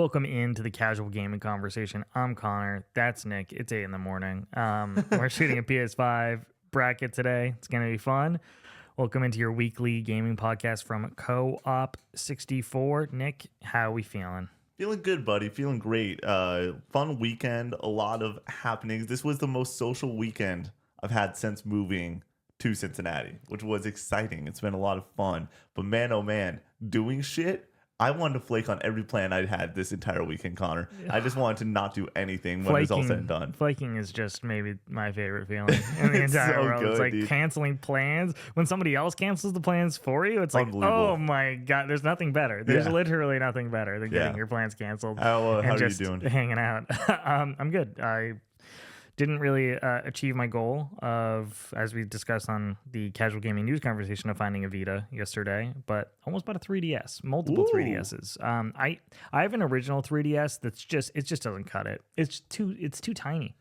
Welcome into the Casual Gaming Conversation. I'm Connor. That's Nick. It's 8 in the morning. We're shooting a PS5 bracket today. It's going to be fun. Welcome into your weekly gaming podcast from Co-op 64. Nick, how are we feeling? Feeling good, buddy. Feeling great. Fun weekend. A lot of happenings. This was the most social weekend I've had since moving to Cincinnati, which was exciting. It's been a lot of fun. But man, oh man, doing shit. I wanted to flake on every plan I'd had this entire weekend, Connor. I just wanted to not do anything when it's all said and done. Flaking is just maybe my favorite feeling in the entire so world. Good, it's like dude. Canceling plans. When somebody else cancels the plans for you, it's like, oh my God, there's nothing better. There's literally nothing better than getting your plans canceled. How and are just you doing? Hanging out. I'm good. I didn't really achieve my goal of, as we discussed on the Casual Gaming News Conversation, of finding a Vita yesterday, but almost bought a 3DS, multiple 3DSs. I have an original 3DS that's just doesn't cut it. It's too tiny.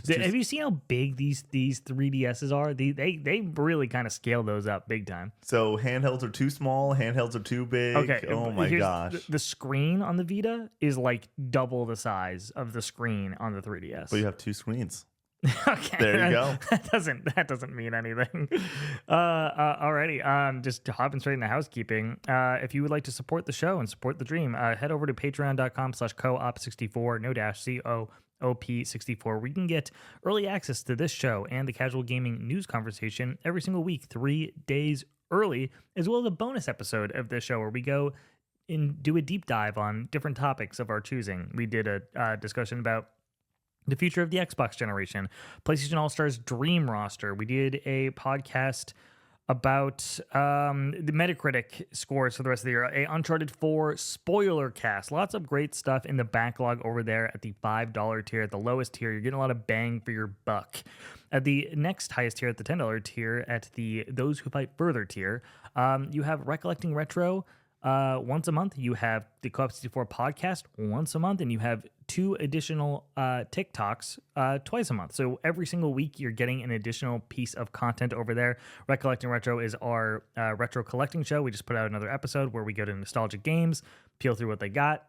Have you seen how big these 3DSs are? They really kind of scale those up big time. So handhelds are too small, handhelds are too big. Okay. Oh my gosh. The screen on the Vita is like double the size of the screen on the 3DS. But you have two screens. Okay, there you go. That doesn't mean anything. Alrighty. Just hopping straight into housekeeping. If you would like to support the show and support the dream, head over to patreon.com/coop64, no dash COOP64, where you can get early access to this show and the Casual Gaming News Conversation every single week, 3 days early, as well as a bonus episode of this show where we go and do a deep dive on different topics of our choosing. We did a discussion about the future of the Xbox generation, PlayStation All-Stars Dream Roster. We did a podcast about the Metacritic scores for the rest of the year, a Uncharted 4 spoiler cast. Lots of great stuff in the backlog over there at the $5 tier. At the lowest tier, you're getting a lot of bang for your buck. At the next highest tier, at the $10 tier, at the Those Who Fight Further tier, you have Recollecting Retro once a month. You have the Co-op 64 podcast once a month, and you have 2 additional TikToks twice a month. So every single week you're getting an additional piece of content over there. Recollecting Retro is our retro collecting show. We just put out another episode where we go to nostalgic games, peel through what they got,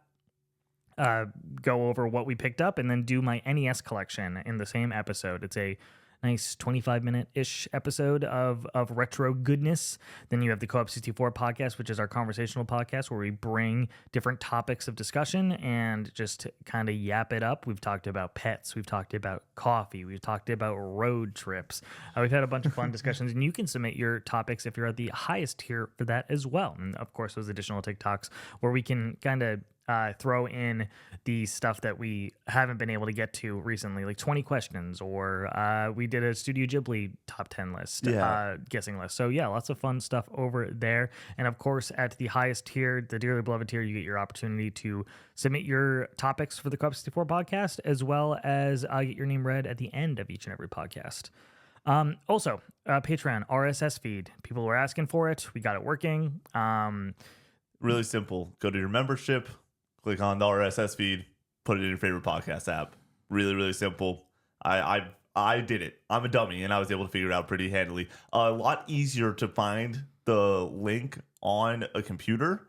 go over what we picked up, and then do my NES collection in the same episode. It's a nice 25-minute-ish episode of retro goodness. Then you have the Co-op 64 podcast, which is our conversational podcast where we bring different topics of discussion and just kind of yap it up. We've talked about pets. We've talked about coffee. We've talked about road trips. We've had a bunch of fun discussions, and you can submit your topics if you're at the highest tier for that as well. And, of course, those additional TikToks where we can kind of throw in the stuff that we haven't been able to get to recently, like 20 questions, or we did a Studio Ghibli top 10 list, guessing list. So yeah, lots of fun stuff over there. And of course, at the highest tier, the Dearly Beloved tier, you get your opportunity to submit your topics for the Co-op 64 podcast, as well as get your name read at the end of each and every podcast. Also, Patreon, RSS feed. People were asking for it. We got it working. Really simple. Go to your membership, click on the RSS feed, put it in your favorite podcast app. Really, really simple. I did it. I'm a dummy, and I was able to figure it out pretty handily. A lot easier to find the link on a computer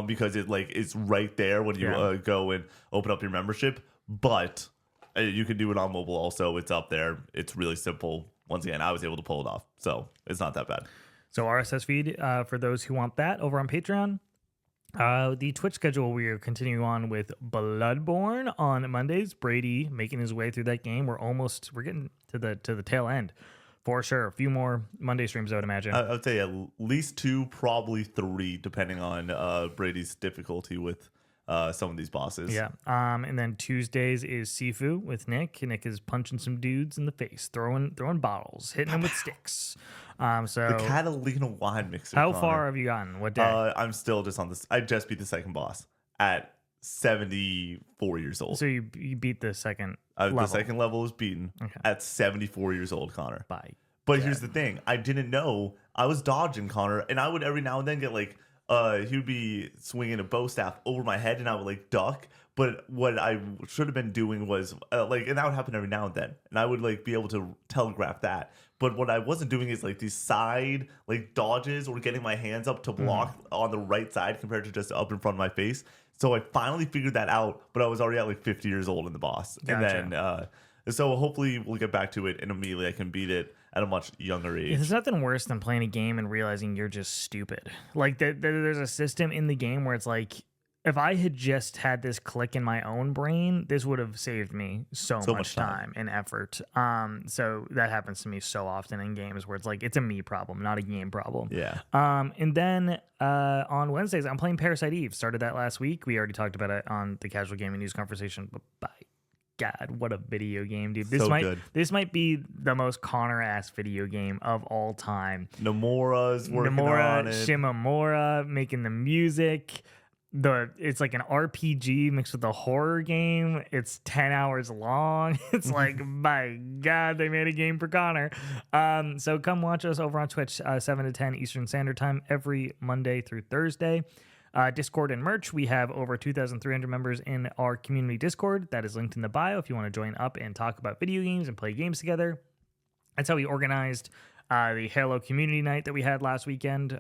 because it's right there when you go and open up your membership. But you can do it on mobile also. It's up there. It's really simple. Once again, I was able to pull it off, so it's not that bad. So RSS feed for those who want that over on Patreon. The Twitch schedule, we are continuing on with Bloodborne on Mondays. Brady making his way through that game. We're getting to the tail end for sure. A few more Monday streams, I would imagine. I would say at least 2, probably 3, depending on Brady's difficulty with some of these bosses. Yeah. And then Tuesdays is Sifu with Nick. Nick is punching some dudes in the face, throwing bottles, hitting them with sticks. So the Catalina wine mixer. How Connor. far have you gotten? What day? I'm still just on this. I just beat the second boss at 74 years old. So you beat the second level. The second level is beaten at 74 years old, Connor. Bye. But here's the thing. I didn't know. I was dodging, Connor, and I would every now and then get like he would be swinging a bow staff over my head, and I would like duck. But what I should have been doing was like, and that would happen every now and then, and I would like be able to telegraph that. But what I wasn't doing is like these side like dodges or getting my hands up to block on the right side compared to just up in front of my face. So I finally figured that out, but I was already at like 50 years old in the boss. Gotcha. And then so hopefully we'll get back to it, and immediately I can beat it at a much younger age. There's nothing worse than playing a game and realizing you're just stupid. Like there's a system in the game where it's like, if I had just had this click in my own brain, this would have saved me so much time and effort. So that happens to me so often in games where it's like, it's a me problem, not a game problem. Yeah. And then on Wednesdays, I'm playing Parasite Eve. Started that last week. We already talked about it on the Casual Gaming News conversation, but by God, what a video game, dude. This might be the most Connor-ass video game of all time. Nomura's working on it. Shimomura making the music. It's like an RPG mixed with a horror game. It's 10 hours long. It's like, my God, they made a game for Connor. So come watch us over on Twitch, 7 to 10 Eastern Standard Time every Monday through Thursday. Discord and merch. We have over 2,300 members in our community Discord. That is linked in the bio if you want to join up and talk about video games and play games together. That's how we organized the Halo community night that we had last weekend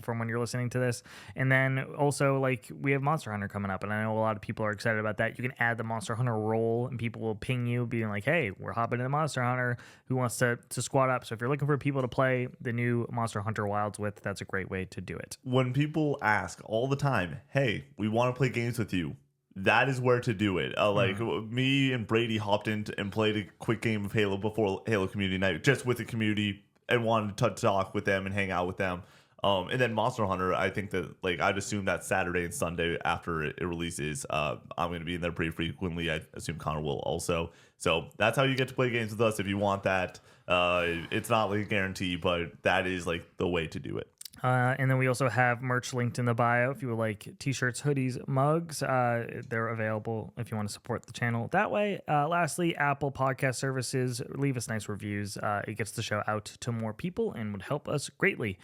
from when you're listening to this. And then also, like, we have Monster Hunter coming up, and I know a lot of people are excited about that. You can add the Monster Hunter role, and people will ping you being like, hey, we're hopping into Monster Hunter. Who wants to squad up? So if you're looking for people to play the new Monster Hunter Wilds with, that's a great way to do it. When people ask all the time, hey, we want to play games with you, that is where to do it. Like me and Brady hopped in and played a quick game of Halo before Halo community night, just with the community, and wanted to talk with them and hang out with them. And then Monster Hunter, I think that, like, I'd assume that Saturday and Sunday after it releases, I'm going to be in there pretty frequently. I assume Connor will also. So that's how you get to play games with us if you want that. It's not like a guarantee, but that is like the way to do it. And then we also have merch linked in the bio. If you would like t-shirts, hoodies, mugs, they're available if you want to support the channel that way. Lastly, Apple Podcast Services, leave us nice reviews. It gets the show out to more people and would help us greatly.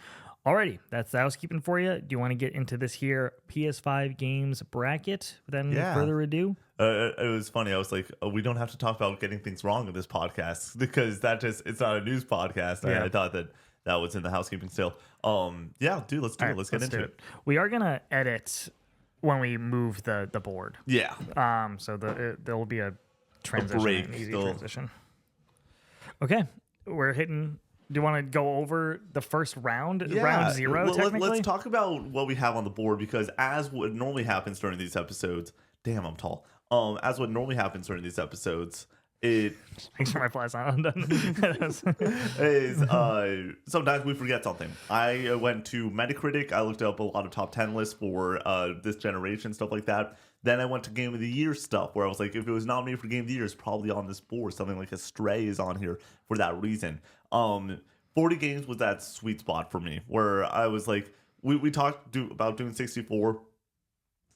Alrighty, that's the housekeeping for you. Do you want to get into this here PS5 games bracket without any further ado? It was funny. I was like, we don't have to talk about getting things wrong in this podcast because it's not a news podcast. Yeah. I thought that was in the housekeeping still. Yeah, dude, let's do it. Let's get into it. We are gonna edit when we move the board. Yeah. So there will be a transition, break an easy still. transition. Okay, we're hitting. Do you want to go over the first round, round zero? Technically, let's talk about what we have on the board, because as what normally happens during these episodes, damn, I'm tall. As what normally happens during these episodes, Thanks for my flash on. is sometimes we forget something. I went to Metacritic. I looked up a lot of top 10 lists for this generation, stuff like that. Then I went to Game of the Year stuff, where I was like, if it was nominated for Game of the Year, it's probably on this board. Something like Astray is on here for that reason. 40 games was that sweet spot for me, where I was like, we talked about doing 64.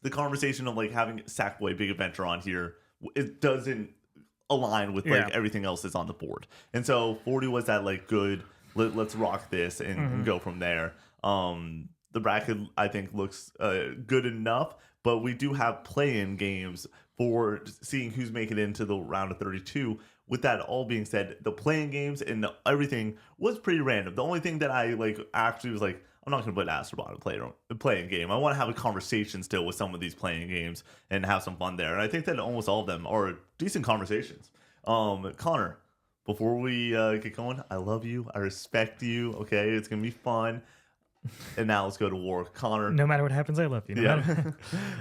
The conversation of like having Sackboy Big Adventure on here, it doesn't align with like everything else that's on the board. And so 40 was that like good, let's rock this and go from there. The bracket I think looks good enough, but we do have play-in games for seeing who's making it into the round of 32. With that all being said, the play-in games and everything was pretty random. The only thing that I like actually was like, I'm not going to put Astrobot in playing game. I want to have a conversation still with some of these playing games and have some fun there. And I think that almost all of them are decent conversations. Connor, before we get going, I love you. I respect you. Okay, it's going to be fun. And now let's go to war. Connor. No matter what happens, I love you.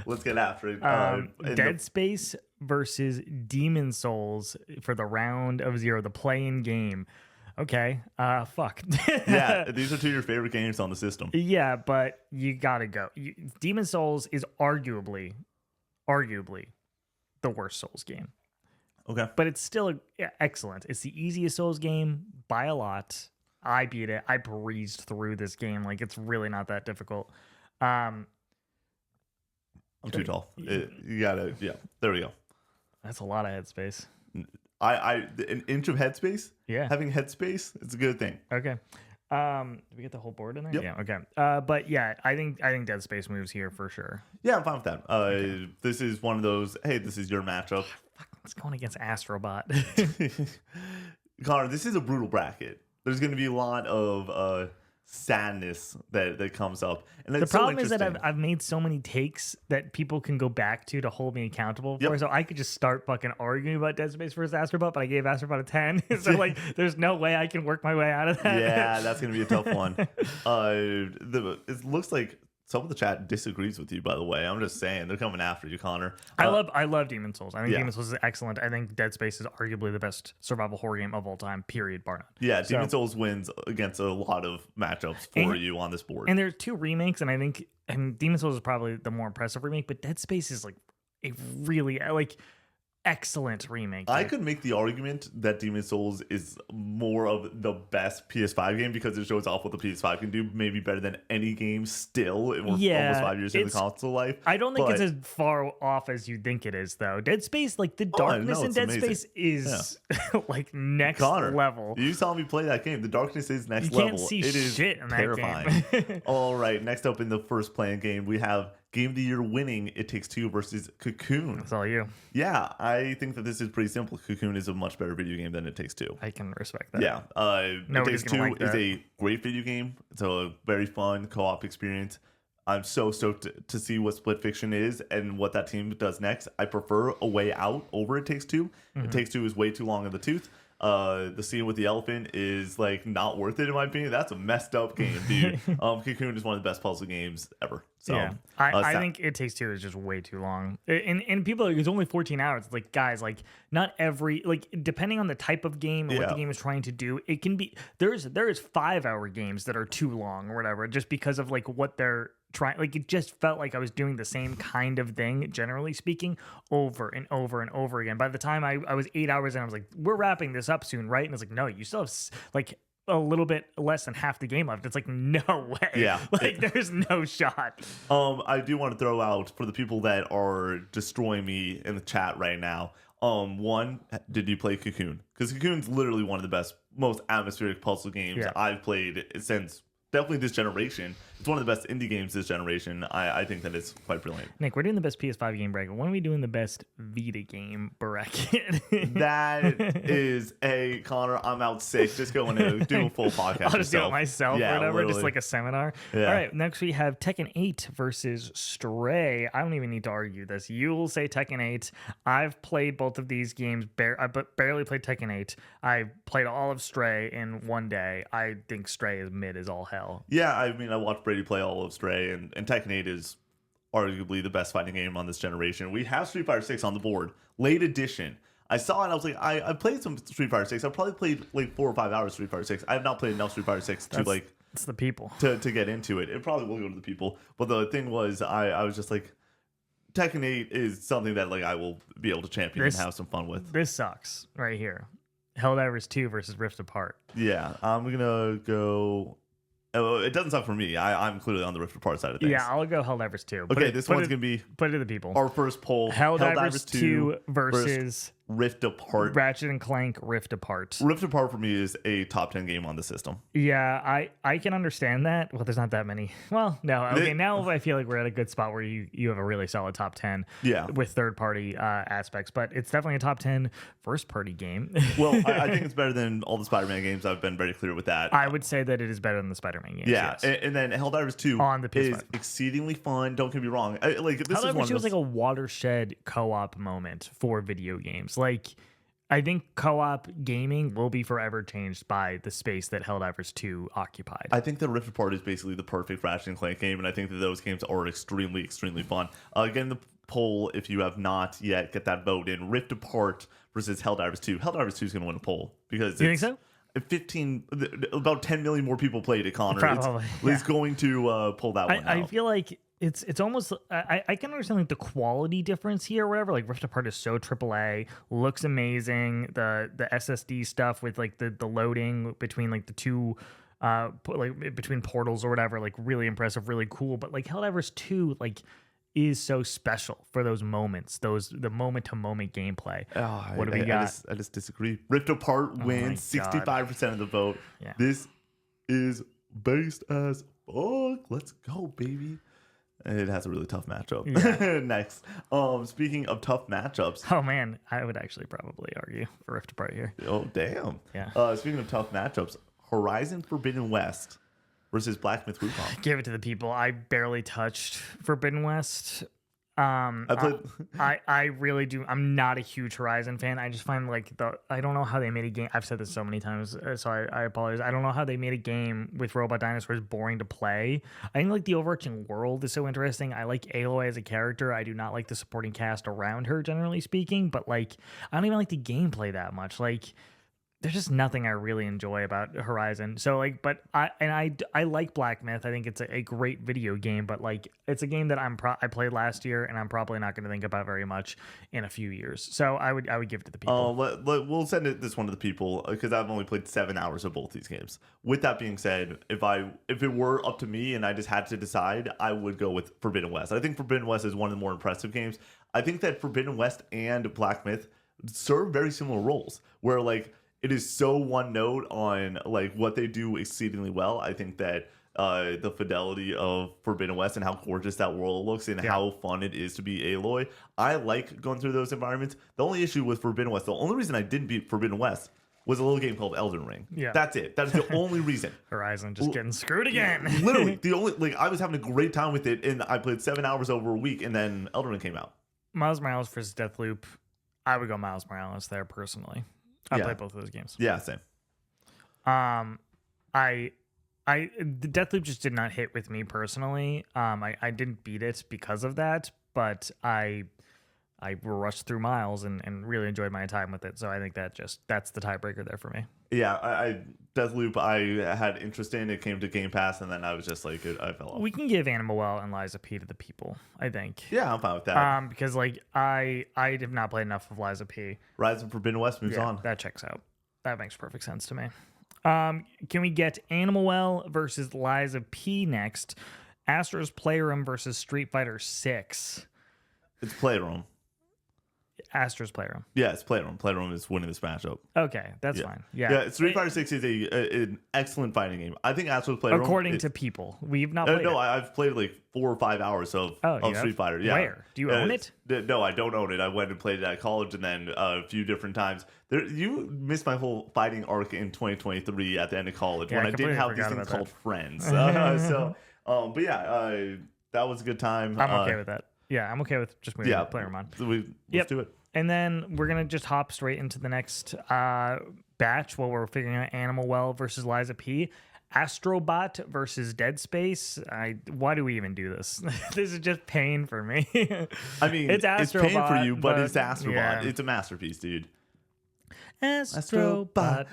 Let's get after it. Dead Space versus Demon Souls for the round of zero, the play-in game. Okay, fuck. Yeah, these are two of your favorite games on the system. Yeah, but you gotta go. Demon Souls is arguably the worst Souls game. Okay. But it's still excellent. It's the easiest Souls game by a lot. I beat it. I breezed through this game. Like, it's really not that difficult. I'm too tall. You gotta, there we go. That's a lot of headspace. An inch of headspace? Yeah. Having headspace, it's a good thing. Okay. Did we get the whole board in there? Yep. Yeah. Okay. But yeah, I think Dead Space moves here for sure. Yeah, I'm fine with that. This is one of those, hey, this is your matchup. Fuck, it's going against Astrobot. Connor, this is a brutal bracket. There's going to be a lot of sadness that comes up. And The it's so problem is that interesting. I've made so many takes that people can go back to hold me accountable for. Yep. So I could just start fucking arguing about Dead Space versus Astrobot, but I gave Astrobot a 10. So like, there's no way I can work my way out of that. Yeah, that's going to be a tough one. It looks like some of the chat disagrees with you, by the way. I'm just saying. They're coming after you, Connor. I love Demon Souls. I think Yeah. Demon Souls is excellent. I think Dead Space is arguably the best survival horror game of all time, period, bar none. Yeah, Demon Souls wins against a lot of matchups for you on this board. And there's 2 remakes, and I think Demon Souls is probably the more impressive remake, but Dead Space is like a really excellent remake. I could make the argument that Demon Souls is more of the best PS5 game because it shows off what the PS5 can do, maybe better than any game still. We're almost 5 years into the console life. I don't think it's as far off as you think it is, though. Dead Space, like the darkness in Dead amazing. Space is like next Connor, level. You saw me play that game. The darkness is next You level. can't see it is shit in that terrifying. game. All right, next up in the first playing game, we have Game of the Year winning It Takes Two versus Cocoon. That's all you. Yeah, I think that this is pretty simple. Cocoon is a much better video game than It Takes Two. I can respect that. Yeah, It Nobody's Takes gonna Two like is that. a great video game. It's a very fun co-op experience. I'm so stoked to see what Split Fiction is and what that team does next. I prefer A Way Out over It Takes Two. It Takes Two is way too long in the tooth. The scene with the elephant is like not worth it in my opinion. That's a messed up game, dude. Cocoon is one of the best puzzle games ever. So yeah, I think It Takes Two is just way too long. And people are like, it's only 14 hours. It's like, guys, like not every, like depending on the type of game and what the game is trying to do, it can be, there is 5-hour games that are too long or whatever, just because of like what they're trying. Like it just felt like I was doing the same kind of thing, generally speaking, over and over and over again. By the time I was 8 hours in, I was like, we're wrapping this up soon, right? And it's like, no, you still have like a little bit less than half the game left. It's like, no way. Yeah. Like there's no shot. I do want to throw out for the people that are destroying me in the chat right now. One, did you play Cocoon? Because Cocoon's literally one of the best, most atmospheric puzzle games I've played since definitely this generation. It's one of the best indie games this generation. I think that it's quite brilliant. Nick, we're doing the best PS5 game bracket. When are we doing the best Vita game bracket? That is a Connor. I'm out sick. Just going to do a full podcast. I'll just do it myself or whatever, literally. just like a seminar. Yeah. All right, next we have Tekken 8 versus Stray. I don't even need to argue this. You'll say Tekken 8. I've played both of these games. I barely played Tekken 8. I played all of Stray in one day. I think Stray is mid as all hell. Yeah, I mean, I watched Brady play all of Stray, and Tekken 8 is arguably the best fighting game on this generation. We have Street Fighter 6 on the board, late edition. I saw it, I was like, I played some Street Fighter 6. I've probably played like 4 or 5 hours of Street Fighter 6. I have not played enough Street Fighter 6 It's the people. to get into it. It probably will go to the people. But the thing was, I was just like, Tekken 8 is something that like I will be able to champion and have some fun with. This sucks right here. Helldivers 2 versus Rift Apart. Yeah, I'm gonna go. Oh, it doesn't suck for me. I'm clearly on the Rift Apart side of things. Yeah, I'll go Helldivers 2. Okay, this one's gonna be put it to the people. our first poll. Helldivers 2 versus Rift Apart. Ratchet and Clank Rift Apart. Rift Apart for me is a top 10 game on the system. Yeah, I can understand that. Well, there's not that many. Well, no. Okay, now I feel like we're at a good spot where you have a really solid top 10 with third-party aspects. But it's definitely a top 10 first-party game. Well, I think it's better than all the Spider-Man games. I've been very clear with that. I would say that it is better than the Spider-Man games. Yeah, yes. and then Helldivers 2 on the PS5 is exceedingly fun. Don't get me wrong. Helldivers 2 was like a watershed co-op moment for video games. Like, I think co-op gaming will be forever changed by the space that Helldivers 2 occupied. I think that Rift Apart is basically the perfect Ratchet and Clank game, and I think that those games are extremely, extremely fun. Again, the poll, if you have not yet, get that vote in. Rift Apart versus Helldivers 2. Helldivers 2 is going to win a poll because you think so? 15, about 10 million more people played it, Connor. Probably. It's going to pull that one out. I feel like it's almost I can understand like the quality difference here or whatever. Like Rift Apart is so AAA, looks amazing. The SSD stuff with like the loading between like the two like between portals or whatever, like really impressive, really cool. But like Helldivers 2 like is so special for those moments, the moment to moment gameplay. What do we got? I just disagree. Rift Apart wins 65% of the vote. Yeah. This is based as fuck. Let's go, baby. It has a really tough matchup. Yeah. Next. Speaking of tough matchups. Oh man, I would actually probably argue for Rift Apart here. Oh, damn. Yeah. Speaking of tough matchups, Horizon Forbidden West versus Black Myth Wukong. Give it to the people. I barely touched Forbidden West. I played. I really do. I'm not a huge Horizon fan. I just find like I don't know how they made a game. I've said this so many times, so I apologize. I don't know how they made a game with robot dinosaurs boring to play. I think like the overarching world is so interesting. I like Aloy as a character. I do not like the supporting cast around her, generally speaking. But like, I don't even like the gameplay that much. Like, there's just nothing I really enjoy about Horizon. So like, but I like Black Myth. I think it's a great video game, but like it's a game that I played last year and I'm probably not going to think about very much in a few years. So I would give it to the people. We'll send this one to the people because I've only played 7 hours of both these games. With that being said, if it were up to me and I just had to decide, I would go with Forbidden West. I think Forbidden West is one of the more impressive games. I think that Forbidden West and Black Myth serve very similar roles where like it is so one note on like what they do exceedingly well. I think that the fidelity of Forbidden West and how gorgeous that world looks and how fun it is to be Aloy. I like going through those environments. The only issue with Forbidden West, the only reason I didn't beat Forbidden West was a little game called Elden Ring. Yeah. That's it. That is the only reason. Horizon just getting screwed again. Literally, the only like I was having a great time with it and I played 7 hours over a week and then Elden Ring came out. Miles Morales versus Deathloop. I would go Miles Morales there personally. I played both of those games. Yeah, same. The Deathloop just did not hit with me personally. I didn't beat it because of that, but I rushed through Miles and really enjoyed my time with it. So I think that's the tiebreaker there for me. Yeah, I Deathloop I had interest in. It came to Game Pass, and then I was just like, I fell off. We can give Animal Well and Liza P to the people, I think. Yeah, I'm fine with that. Because like I have not played enough of Liza P. Rise of Forbidden West moves on. That checks out. That makes perfect sense to me. Can we get Animal Well versus Liza P next? Astro's Playroom versus Street Fighter 6. It's Playroom. Astro's Playroom. Yeah, it's Playroom. Playroom is winning this matchup. Okay, that's fine. Yeah. Street Fighter 6 is an excellent fighting game. I think Astro's Playroom. According to people, we've not played it. I've played like 4 or 5 hours of Street Fighter. Yeah. Where? Do you own it? No, I don't own it. I went and played it at college and then a few different times. You missed my whole fighting arc in 2023 at the end of college when I didn't have these things called friends. But yeah, that was a good time. I'm okay with that. Yeah, I'm okay with just moving Playroom on. Let's do it. And then we're going to just hop straight into the next batch while we're figuring out Animal Well versus Liza P. Astrobot versus Dead Space. Why do we even do this? This is just pain for me. I mean, it's pain for you, but it's Astrobot. Yeah. It's a masterpiece, dude. Astrobot.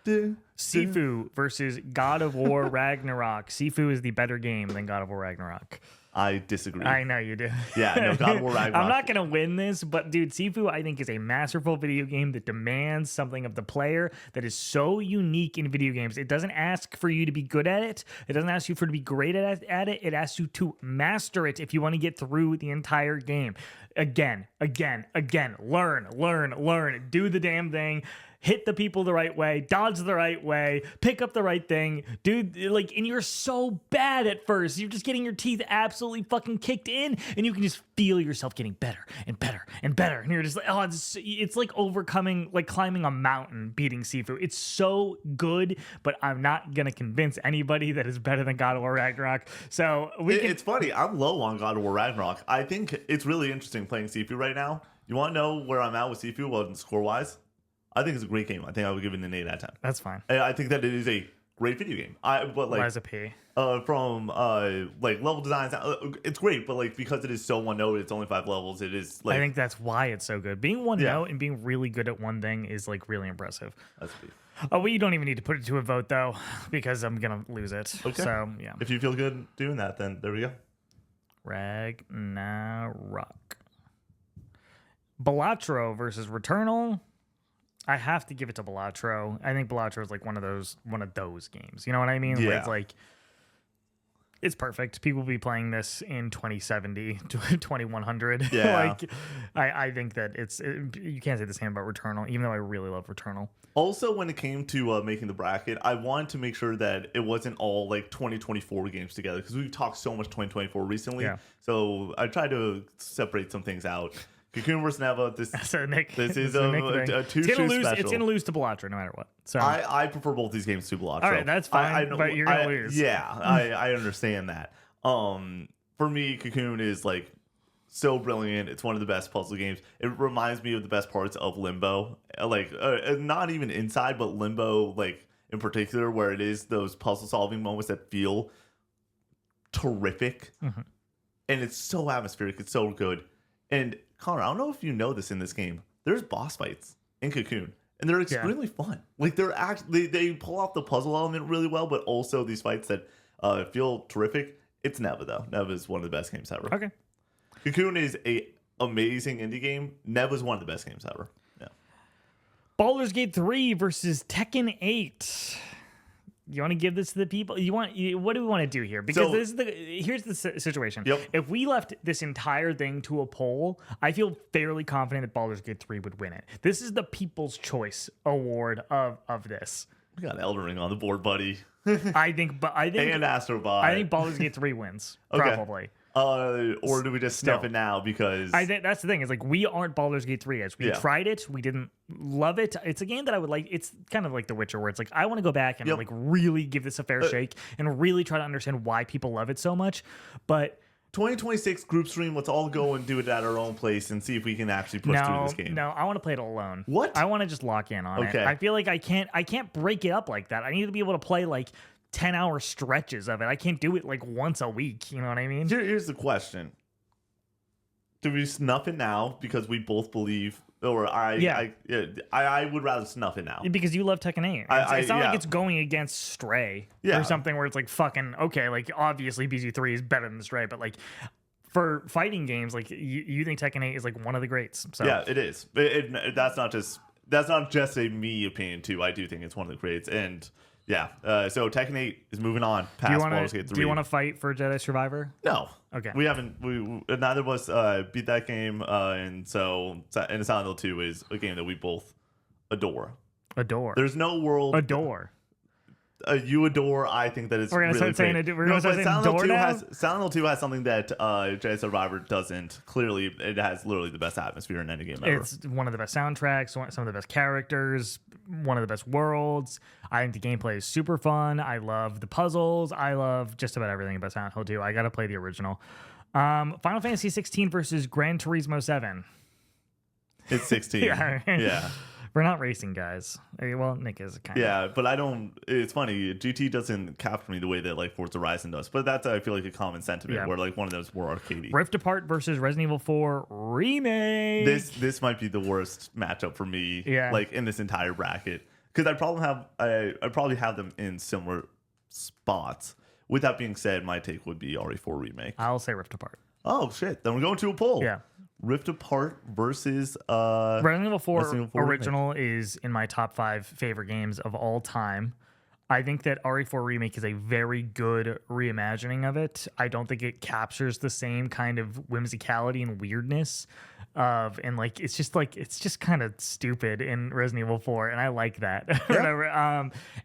Do. Sifu versus God of War Ragnarok. Sifu is the better game than God of War Ragnarok. I disagree. I know you do. Yeah, no, God of War Ragnarok. I'm not going to win this, but dude, Sifu I think is a masterful video game that demands something of the player that is so unique in video games. It doesn't ask for you to be good at it. It doesn't ask you for to be great at it. It asks you to master it if you want to get through the entire game. Again. Learn. Do the damn thing. Hit the people the right way, dodge the right way, pick up the right thing, dude. Like, and you're so bad at first. You're just getting your teeth absolutely fucking kicked in, and you can just feel yourself getting better and better and better. And you're just like, oh, it's like overcoming, like climbing a mountain, beating Sifu. It's so good, but I'm not gonna convince anybody that is better than God of War Ragnarok. So it's funny. I'm low on God of War Ragnarok. I think it's really interesting playing Sifu right now. You want to know where I'm at with Sifu, well, score wise? I think it's a great game. I think I would give it an 8 out of 10. That's fine. I think that it is a great video game. But like Liza P. From like level designs, it's great. But like because it is so one note, it's only 5 levels. It is like I think that's why it's so good. Being one note and being really good at one thing is like really impressive. That's deep. Well, you don't even need to put it to a vote though, because I'm gonna lose it. Okay. So yeah. If you feel good doing that, then there we go. Ragnarok. Balatro versus Returnal. I have to give it to Balatro. I think Balatro is like one of those games. You know what I mean? Yeah. Where it's like It's perfect. People will be playing this in 2070, 2100. Yeah. Like, I think that you can't say the same about Returnal, even though I really love Returnal. Also, when it came to making the bracket, I wanted to make sure that it wasn't all like 2024 games together because we've talked so much 2024 recently. Yeah. So I tried to separate some things out. Cocoon versus Neva. So Nick, This is a two shoe special. It's gonna lose to Bellatra no matter what. So I prefer both these games to Bellatra. all right, that's fine. But you're gonna lose. Yeah, I understand that. For me, Cocoon is like so brilliant. It's one of the best puzzle games. It reminds me of the best parts of Limbo. Like not even Inside, but Limbo, like in particular, where it is those puzzle solving moments that feel terrific, and it's so atmospheric. It's so good. And Connor, I don't know if you know this in this game. There's boss fights in Cocoon, and they're extremely fun. Like they're actually they pull off the puzzle element really well, but also these fights that feel terrific. It's Neva though. Neva is one of the best games ever. Okay. Cocoon is a amazing indie game. Neva is one of the best games ever. Yeah. Baldur's Gate 3 versus Tekken 8. You want to give this to the people? What do we want to do here? Because here's the situation. Yep. If we left this entire thing to a poll, I feel fairly confident that Baldur's Gate 3 would win it. This is the People's Choice Award of this. We got Elden Ring on the board, buddy. I think And Astrobot. I think Baldur's Gate 3 wins. Probably. Or do we just snuff it now because I think that's the thing is like we aren't Baldur's Gate 3 guys. We tried it, we didn't love it. It's a game that I would like. It's kind of like The Witcher where it's like I want to go back and like really give this a fair shake and really try to understand why people love it so much. But 2026 group stream, let's all go and do it at our own place and see if we can actually push through this game. No, I want to play it alone. What? I want to just lock in on it. I feel like I can't break it up like that. I need to be able to play like 10-hour stretches of it. I can't do it like once a week. You know what I mean? Here's the question. Do we snuff it now because we both believe, or I would rather snuff it now because you love Tekken 8. It's not like it's going against Stray or something where it's like fucking okay. Like obviously BG3 is better than Stray, but like for fighting games, like you think Tekken 8 is like one of the greats. So yeah, it is. That's not just a me opinion too. I do think it's one of the greats, and yeah. So Tekken 8 is moving on past Baldur's Gate 3. Do you want to fight for Jedi Survivor? No. Okay. We haven't. Neither of us beat that game, and Silent Hill 2 is a game that we both adore. Adore. There's no world. Adore. You adore. I think that it's we're gonna really start great. saying we're gonna start saying adore now? Silent Hill 2 has something that Jedi Survivor doesn't. Clearly, it has literally the best atmosphere in any game ever. It's one of the best soundtracks, some of the best characters, one of the best worlds. I think the gameplay is super fun. I love the puzzles. I love just about everything about Silent Hill 2. I gotta play the original. Final Fantasy 16 versus Gran Turismo 7. It's 16. Yeah. We're not racing guys. Well, Nick is kind of. Yeah, but I don't. It's funny. GT doesn't capture me the way that like Forza Horizon does. But that's I feel like a common sentiment where like one of those more arcadey. Rift Apart versus Resident Evil 4 remake. This might be the worst matchup for me. Yeah. Like in this entire bracket because I probably have them in similar spots. With that being said, my take would be RE4 remake. I'll say Rift Apart. Oh shit! Then we're going to a poll. Yeah. Rift Apart versus Resident Evil 4 original remake is in my top 5 favorite games of all time. I think that RE4 remake is a very good reimagining of it. I don't think it captures the same kind of whimsicality and weirdness and like it's just kind of stupid in Resident Evil 4 and I like that. Whatever.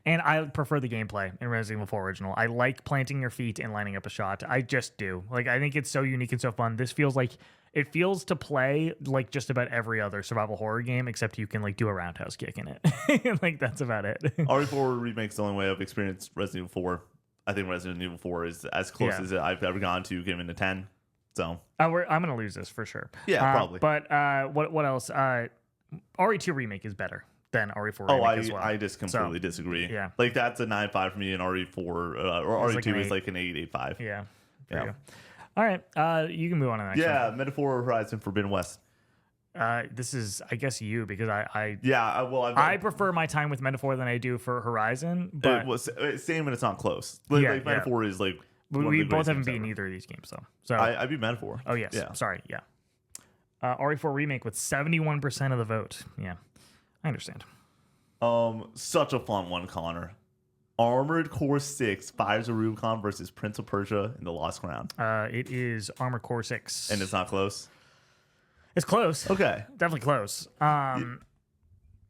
And I prefer the gameplay in Resident Evil 4 original. I like planting your feet and lining up a shot. I just do. Like I think it's so unique and so fun. This feels like it feels to play like just about every other survival horror game, except you can like do a roundhouse kick in it. Like that's about it. RE4 remake's the only way I've experienced Resident Evil 4. I think Resident Evil 4 is as close as I've ever gone to giving a 10. So I'm gonna lose this for sure. Yeah, probably. But what else? RE2 remake is better than RE4 remake as well. I just completely disagree. Yeah, like that's a 9.5 for me, and RE4 or RE2 is like an 8.85. Yeah. You. All right, you can move on to the next one. Yeah, Metaphor Horizon Forbidden West. This is, I guess, you because I prefer my time with Metaphor than I do for Horizon. But it was same, and it's not close. Like Metaphor is like we both haven't beaten either of these games, so I beat Metaphor. Oh yes, sorry, yeah. RE4 remake with 71% of the vote. Yeah, I understand. Such a fun one, Connor. Armored Core 6, Fires of Rubicon versus Prince of Persia and the Lost Crown. It is Armored Core 6. And it's not close? It's close. Okay. Definitely close.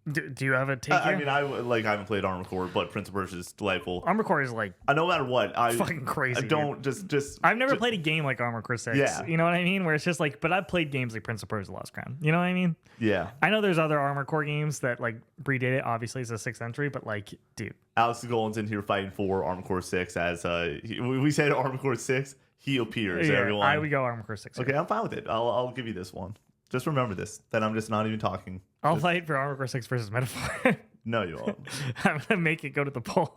Do you have a take here? I mean, I haven't played Armored Core, but Prince of Persia is delightful. Armored Core is like No matter what, fucking crazy. I don't just. I've never played a game like Armored Core 6. Yeah. You know what I mean? Where it's just like, but I've played games like Prince of Persia: Lost Crown. You know what I mean? Yeah. I know there's other Armored Core games that like predate it. Obviously, it's the 6th century, but like, dude. Alex Golan's in here fighting for Armored Core 6 as we said Armored Core 6. He appears. Yeah, everyone. I would go Armored Core 6. Okay, I'm fine with it. I'll give you this one. Just remember this. That I'm just not even talking. I'll fight for Armored Core 6 versus Metaphor. No, you won't. I'm gonna make it go to the poll.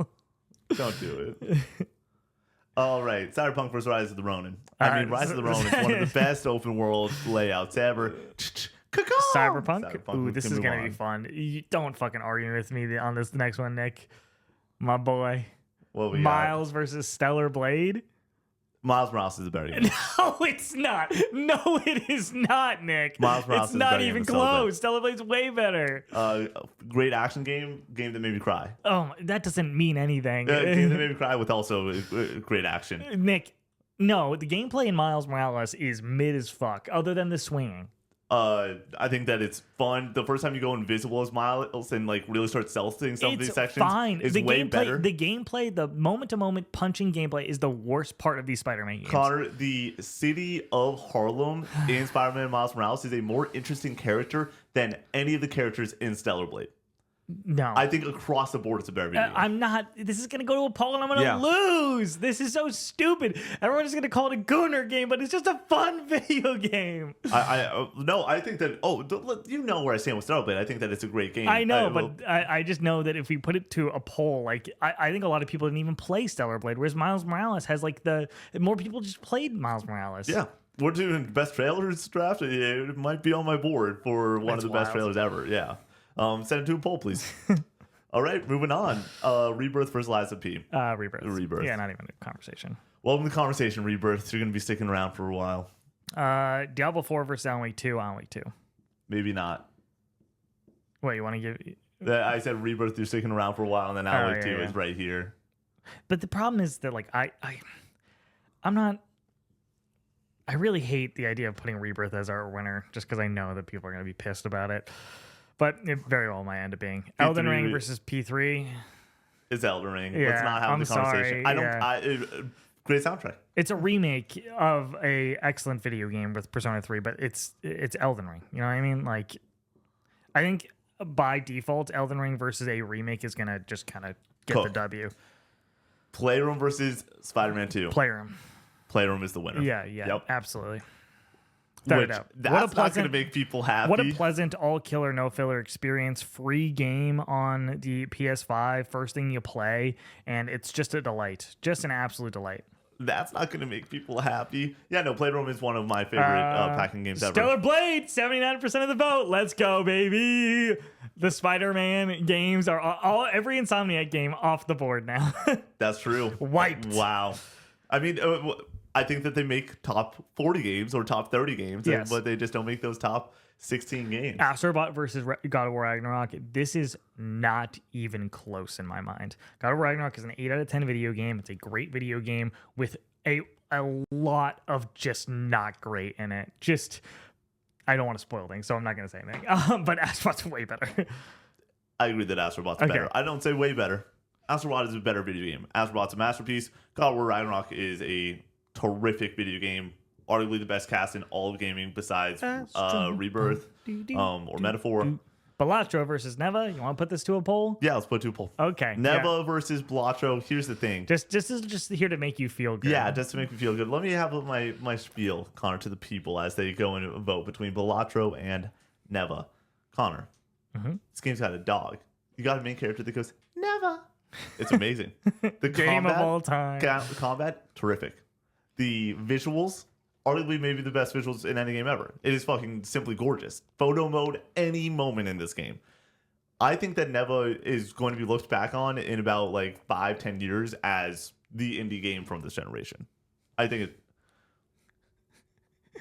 Don't do it. All right, Cyberpunk vs. Rise of the Ronin. I mean, Rise of the Ronin is one of the best open world layouts ever. Cyberpunk? Ooh, this is gonna be fun. You don't fucking argue with me on this next one, Nick. My boy. What we Miles versus Stellar Blade. Miles Morales is a better game. No, it's not. No, it is not, Nick. Miles Morales it's is not better even than close. Stellar Blade's way better. Great action game that made me cry. Oh, that doesn't mean anything. Game that made me cry with also great action. Nick, no, the gameplay in Miles Morales is mid as fuck, other than the swinging. I think that it's fun. The first time you go invisible as Miles and like really start stealthing some of these sections is way better. The gameplay, the moment-to-moment punching gameplay is the worst part of these Spider-Man games. Connor, the city of Harlem in Spider-Man Miles Morales is a more interesting character than any of the characters in Stellar Blade. No. I think across the board it's a better video game. I'm not. This is going to go to a poll and I'm going to lose. This is so stupid. Everyone is going to call it a Gooner game, but it's just a fun video game. I think that, you know where I stand with Stellar Blade. I think that it's a great game. I know, but I just know that if we put it to a poll, like, I think a lot of people didn't even play Stellar Blade, whereas Miles Morales has, like, more people just played Miles Morales. Yeah. We're doing best trailers draft. It might be on my board for one of the best trailers ever. Yeah. Send it to a poll, please. All right, moving on. Rebirth versus Lies of P. Rebirth. Yeah, not even a conversation. Welcome to the conversation, Rebirth. You're going to be sticking around for a while. Diablo 4 versus Alan Wake 2. Alan Wake 2. Maybe not. What, you want to give... I said Rebirth, you're sticking around for a while, and then Alan Wake 2 is right here. But the problem is that, like, I'm not... I really hate the idea of putting Rebirth as our winner, just because I know that people are going to be pissed about it. But it very well might end up being Elden Ring versus P3. It's Elden Ring. Yeah, Let's not have the conversation. Sorry, great soundtrack. It's a remake of a excellent video game with Persona 3, but it's Elden Ring. You know what I mean? Like, I think by default, Elden Ring versus a remake is gonna just kind of get the W. Playroom versus Spider-Man 2. Playroom. Playroom is the winner. Yeah, yep. Absolutely. That's not going to make people happy. What a pleasant all-killer, no-filler experience. Free game on the PS5. First thing you play, and it's just a delight. Just an absolute delight. That's not going to make people happy. Yeah, no, Playroom is one of my favorite packing games ever. Stellar Blade, 79% of the vote. Let's go, baby. The Spider-Man games are every Insomniac game off the board now. That's true. Wiped. Wow. I mean... I think that they make top 40 games or top 30 games, but they just don't make those top 16 games. Astrobot versus God of War Ragnarok. This is not even close in my mind. God of War Ragnarok is an 8 out of 10 video game. It's a great video game with a lot of just not great in it. I don't want to spoil things, so I'm not going to say anything. But Astrobot's way better. I agree that Astrobot's better. I don't say way better. Astrobot is a better video game. Astrobot's a masterpiece. God of War Ragnarok is a terrific video game, arguably the best cast in all of gaming besides Rebirth or Metaphor. Balatro versus Neva. You want to put this to a poll? Yeah, let's put it to a poll. Okay. Neva versus Balatro. Here's the thing. Just here to make you feel good. Yeah, just to make me feel good. Let me have my spiel, Connor, to the people as they go and vote between Balatro and Neva. Connor, this game's got a dog. You got a main character that goes, Neva. It's amazing. The game of all time. Combat, terrific. The visuals, arguably maybe the best visuals in any game ever. It is fucking simply gorgeous. Photo mode, any moment in this game. I think that Neva is going to be looked back on in about like 5-10 years as the indie game from this generation. I think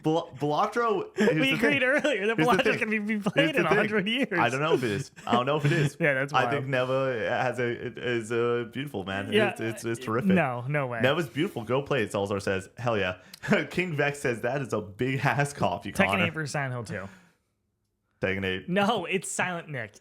Balatro. We agreed earlier that Balatro can be played in 100 years. I don't know if it is. I don't know if it is. Yeah, that's wild. I think Neva is beautiful, man. Yeah, It's terrific. No way. Neva's beautiful. Go play it. Salzar says, hell yeah. King Vex says that is a big ass copy. Tekken 8 versus Silent Hill 2. Tekken 8. No, it's Silent Nick.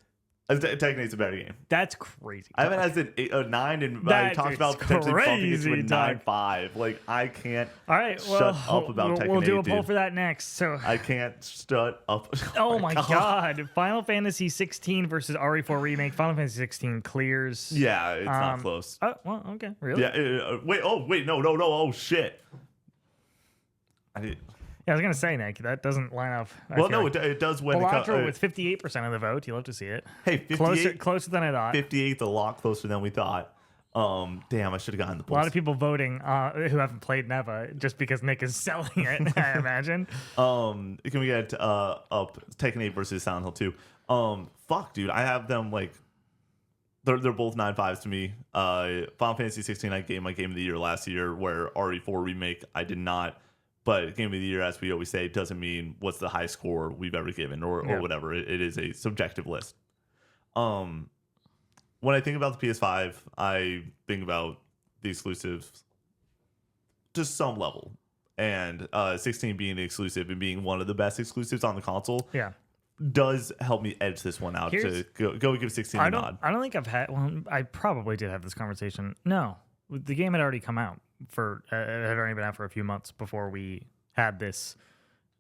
Tekken 8's a better game. That's crazy. I haven't had a 9, and I talked about potentially bumping it to a 9.5. Like, I can't shut up about Tekken 8, We'll do a poll dude. for that next. So I can't shut up. Oh my god. Final Fantasy 16 versus RE4 Remake. Final Fantasy 16 clears. Yeah, it's not close. Oh, well, okay. Really? Yeah. Wait. No. Oh, shit. Yeah, I was gonna say, Nick, that doesn't line up. Well, no, it does when Balatro with 58% of the vote. You love to see it. Hey, 58, closer than I thought. 58's a lot closer than we thought. Damn, I should have gotten the polls. A lot of people voting who haven't played Neva just because Nick is selling it. I imagine. Can we get up Tekken 8 versus Silent Hill 2? Fuck, dude, I have them like they're both 9.5s to me. Final Fantasy 16, I gave my game of the year last year, where RE4 Remake I did not. But game of the year, as we always say, doesn't mean what's the high score we've ever given or whatever. It is a subjective list. When I think about the PS5, I think about the exclusives to some level. And 16 being the exclusive and being one of the best exclusives on the console does help me edge this one out to go give 16 a nod. I don't think I've had... Well, I probably did have this conversation. No. The game had already come out. It had already been out for a few months before we had this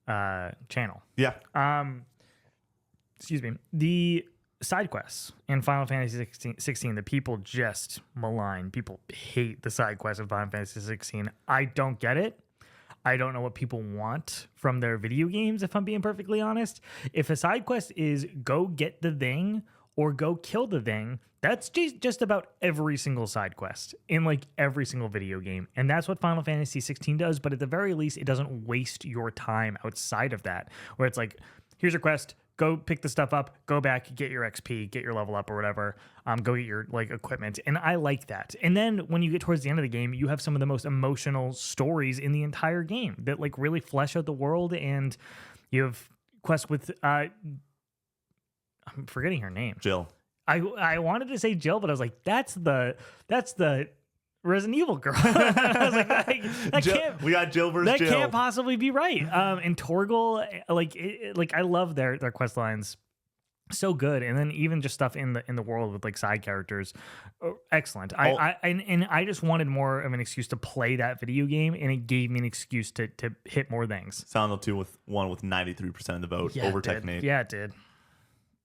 channel. Yeah. Excuse me. The side quests in Final Fantasy 16 that people just malign. People hate the side quests of Final Fantasy 16. I don't get it. I don't know what people want from their video games, if I'm being perfectly honest. If a side quest is go get the thing or go kill the thing, that's just about every single side quest in like every single video game. And that's what Final Fantasy 16 does. But at the very least, it doesn't waste your time outside of that, where it's like, here's your quest, go pick the stuff up, go back, get your XP, get your level up or whatever, go get your like equipment. And I like that. And then when you get towards the end of the game, you have some of the most emotional stories in the entire game that like really flesh out the world. And you have quests with, I'm forgetting her name. Jill. I wanted to say Jill, but I was like, that's the Resident Evil girl. I was like, we got Jill versus Jill. That can't possibly be right. And Torgal, like I love their quest lines, so good. And then even just stuff in the world with like side characters, excellent. I just wanted more of an excuse to play that video game, and it gave me an excuse to hit more things. Silent Hill 2 with 93% of the vote over Tekken 8. Yeah, it did.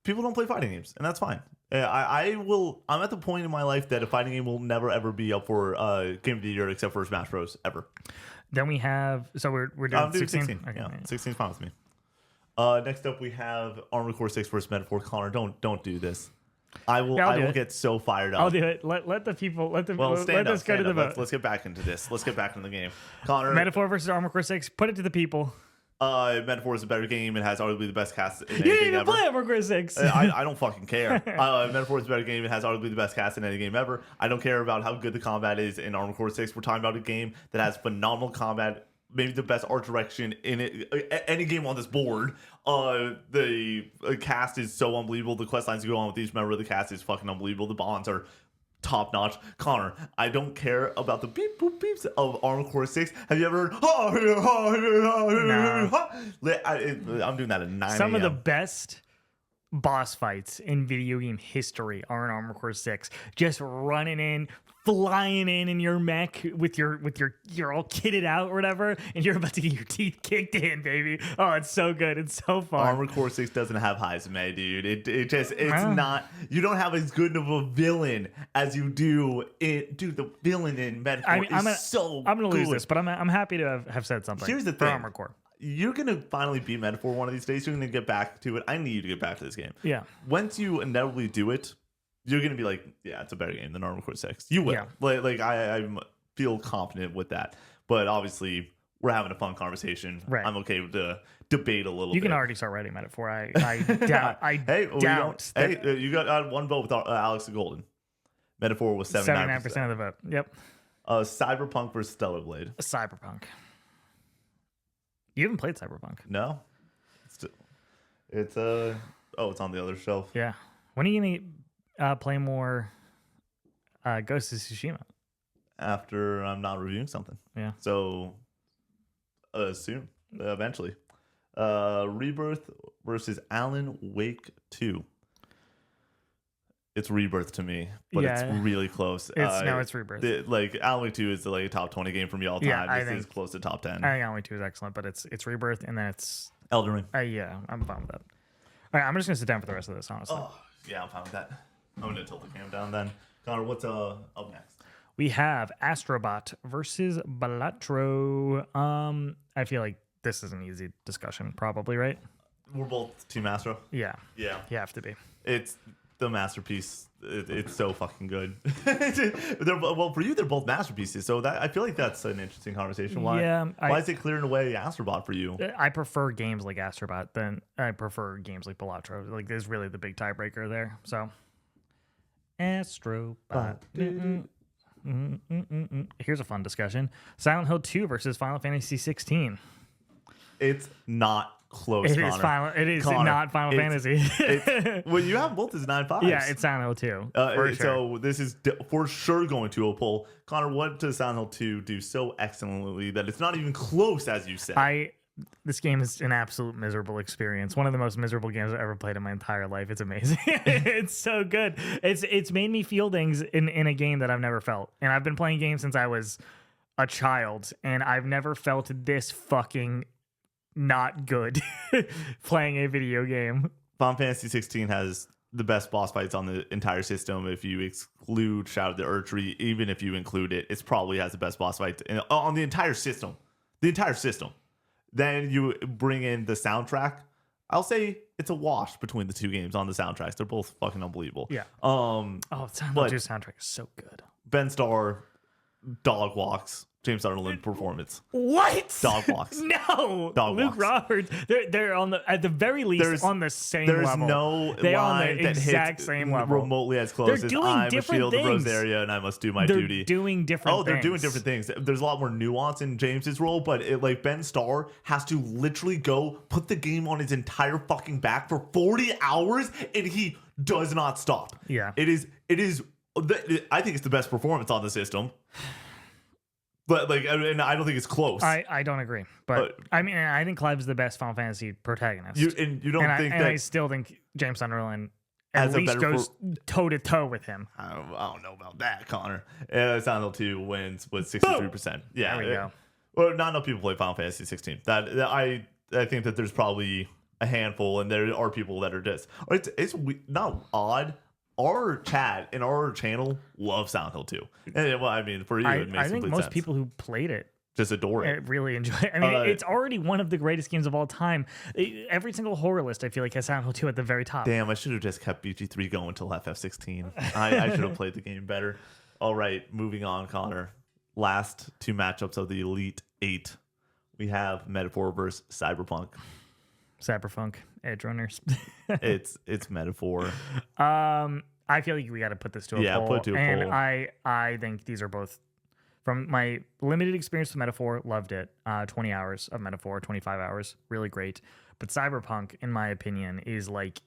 People don't play fighting games, and that's fine. I'm at the point in my life that a fighting game will never ever be up for Game of the Year except for Smash Bros. Ever. Then we have, so we're doing 16. Okay, yeah, 16's fine with me. Next up we have Armored Core 6 versus Metaphor. Connor, don't do this. I will get so fired up. I'll do it. Let the people let us go to the vote. Let's get back into this. Let's get back into the game. Connor, Metaphor versus Armored Core 6. Put it to the people. Metaphor is a better game. It has arguably the best cast in anything You didn't even ever. play Armored Core 6. I don't fucking care. Metaphor is a better game. It has arguably the best cast in any game ever. I don't care about how good the combat is in Armored Core 6. We're talking about a game that has phenomenal combat, maybe the best art direction in it. Any game on this board. The cast is so unbelievable. The quest lines you go on with each member of the cast is fucking unbelievable. The bonds are top notch. Connor, I don't care about the beep boop beeps of Armored Core 6. Have you ever heard? No. I'm doing that at 9 Some of the best boss fights in video game history are in Armored Core 6. Just running in, flying in your mech with your you're all kitted out or whatever, and you're about to get your teeth kicked in, baby. Oh, it's so good. It's so fun. Armored Core 6 doesn't have Haizume, dude. It's not. You don't have as good of a villain as you do in. Dude, the villain in Metaphor is so. I'm gonna lose this, but I'm happy to have said something. Here's the for thing. Armored Core. You're going to finally beat Metaphor one of these days. You're going to get back to it. I need you to get back to this game. Yeah. Once you inevitably do it, you're going to be like, yeah, it's a better game than Armored Core 6. You will. Yeah. I feel confident with that. But obviously, we're having a fun conversation. Right. I'm okay with the debate a little bit. You can already start writing Metaphor. I doubt. You got one vote with Alex Golden. Metaphor was 79% of the vote. Yep. Cyberpunk versus Stellar Blade. Cyberpunk. You haven't played Cyberpunk. No, it's it's on the other shelf. Yeah. When are you gonna play more Ghost of Tsushima? After I'm not reviewing something. Yeah. So soon, eventually. Rebirth versus Alan Wake 2. It's Rebirth to me, but it's really close. It's Rebirth. Like Alan Wake 2 is like a top 20 game for me all time. Yeah, This is close to top 10. I think Alan Wake 2 is excellent, but it's Rebirth, and then it's Elden Ring. Yeah, I'm fine with that. All right, I'm just gonna sit down for the rest of this, honestly. Oh, yeah, I'm fine with that. I'm gonna tilt the cam down then. Connor, what's up next? We have Astrobot versus Balatro. I feel like this is an easy discussion, probably, right? We're both Team Astro. Yeah. Yeah. You have to be. It's the masterpiece. It's so fucking good. Well, for you, they're both masterpieces. So that I feel like that's an interesting conversation. Why? Why is it clearing away Astrobot for you? I prefer games like Astrobot than I prefer games like Balatro. Like, there's really the big tiebreaker there. So, Astrobot. Here's a fun discussion: Silent Hill 2 versus Final Fantasy 16. It's not close. It is not Final Fantasy. Well, you have both as 9.5s. Yeah, it's Silent Hill 2. For sure. So this is for sure going to a poll. Connor, what does Silent Hill 2 do so excellently that it's not even close, as you said? This game is an absolute miserable experience. One of the most miserable games I've ever played in my entire life. It's amazing. It's so good. It's made me feel things in a game that I've never felt. And I've been playing games since I was a child, and I've never felt this fucking not good playing a video game. Final Fantasy 16 has the best boss fights on the entire system. If you exclude Shadow of the Erdtree, even if you include it, it probably has the best boss fights on the entire system. The entire system. Then you bring in the soundtrack. I'll say it's a wash between the two games on the soundtracks. They're both fucking unbelievable. Yeah. Silent Hill 2 soundtrack is so good. Ben Starr, Dog Walks, James Sutherland performance. What? Dog Walks. No. Dog Luke Walks. Roberts. They're on the at the very least on the same level. There's no they are on line the that exact hits same level. remotely as close They're as doing I'm a different shield of things. Rosaria and I must do my duty. They're doing different things. They're doing different things. There's a lot more nuance in James's role, but like Ben Starr has to literally go put the game on his entire fucking back for 40 hours and he does not stop. Yeah. It is I think it's the best performance on the system. But and I don't think it's close. I don't agree, but I mean, I think Clive's the best Final Fantasy protagonist. You don't think that? I still think James Sunderland As at least goes toe to toe with him. I don't know about that, Connor. Silent Hill 2 wins with 63%. Yeah, there we go. Well, not enough people play Final Fantasy 16. I think that there's probably a handful, and there are people that are just. It's not odd. Our chat and our channel love Silent Hill 2. And, well, I mean, for you, it makes I think complete most sense. people who played it just adore it. Really enjoy it. I mean, it's already one of the greatest games of all time. Every single horror list, I feel like, has Silent Hill 2 at the very top. Damn, I should have just kept BG3 going until FF16. I should have played the game better. All right, moving on, Connor. Last two matchups of the Elite Eight. We have Metaphor versus Cyberpunk. Cyberpunk, Edge Runners. it's Metaphor. I feel like we got to put this to a poll. Put it to a poll. And I think these are both, from my limited experience with Metaphor, loved it. 20 hours of Metaphor, 25 hours, really great. But Cyberpunk, in my opinion, is like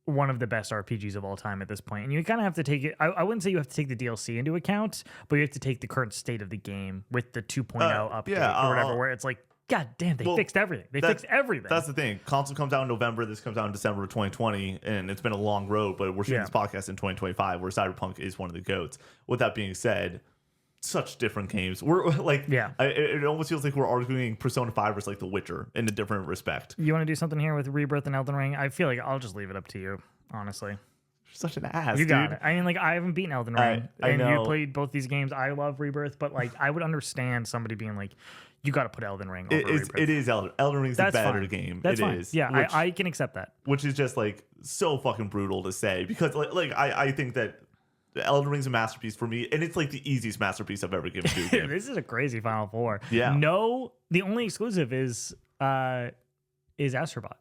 one of the best RPGs of all time at this point. And you kind of have to take it. I wouldn't say you have to take the DLC into account, but you have to take the current state of the game with the 2.0 update or whatever, where it's like, God damn, they fixed everything. They fixed everything. That's the thing. Console comes out in November. This comes out in December of 2020, and it's been a long road, but we're shooting this podcast in 2025, where Cyberpunk is one of the GOATs. With that being said, such different games. We're like, it almost feels like we're arguing Persona 5 versus like The Witcher in a different respect. You want to do something here with Rebirth and Elden Ring? I feel like I'll just leave it up to you, honestly. You're such an ass, You got it. I mean, like, I haven't beaten Elden Ring, I and know. you played both these games. I love Rebirth, but like, I would understand somebody being like, you got to put Elden Ring over Rebirth. It is Elden Ring's a better game. That's it fine. is. Yeah, I can accept that. Which is just like so fucking brutal to say, because I think that Elden Ring's a masterpiece for me, and it's like the easiest masterpiece I've ever given to a game. This is a crazy Final Four. Yeah. No, the only exclusive is Astrobot.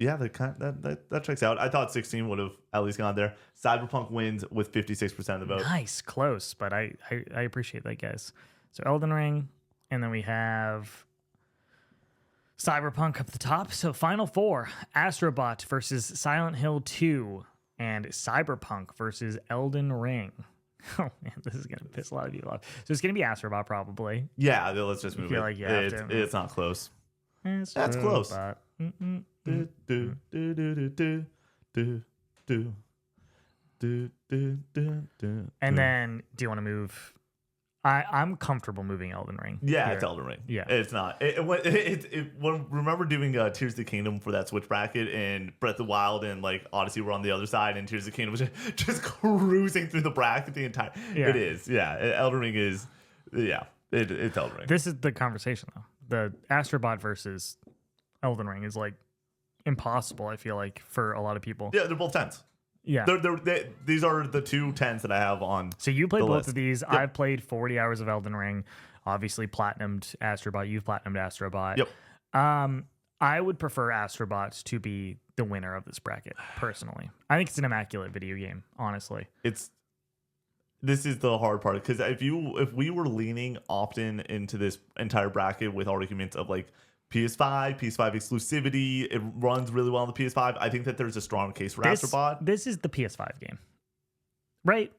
Yeah, that checks out. I thought 16 would have at least gone there. Cyberpunk wins with 56% of the vote. Nice, close, but I appreciate that, guys. So Elden Ring, and then we have Cyberpunk up the top. So final four: Astrobot versus Silent Hill 2, and Cyberpunk versus Elden Ring. Oh man, this is gonna piss a lot of people off. So it's gonna be Astrobot probably. Yeah, let's just move feel it. like you have to- It's not close. That's close. Astrobot. Do, do, do, do, do, do, do, do, do, do, And then, do you want to move? I'm comfortable moving Elden Ring. Yeah, here. it's Elden Ring. Yeah. It's not. Remember doing Tears of the Kingdom for that Switch bracket, and Breath of the Wild and like Odyssey were on the other side, and Tears of the Kingdom was just cruising through the bracket the entire. Yeah. It is. Yeah, Elden Ring is. Yeah, it's Elden Ring. This is the conversation though. The Astrobot versus Elden Ring is like impossible. I feel like for a lot of people. Yeah, they're both 10s. Yeah. These are the two 10s that I have on. So you played the both list. of these. Yep. I've played 40 hours of Elden Ring. Obviously, platinumed Astrobot. You've platinumed Astrobot. Yep. I would prefer Astrobot to be the winner of this bracket, personally. I think it's an immaculate video game, honestly. This is the hard part, because if we were leaning often into this entire bracket with arguments of like PS5 exclusivity, it runs really well on the PS5, I think that there's a strong case for Astrobot. This is the PS5 game, right?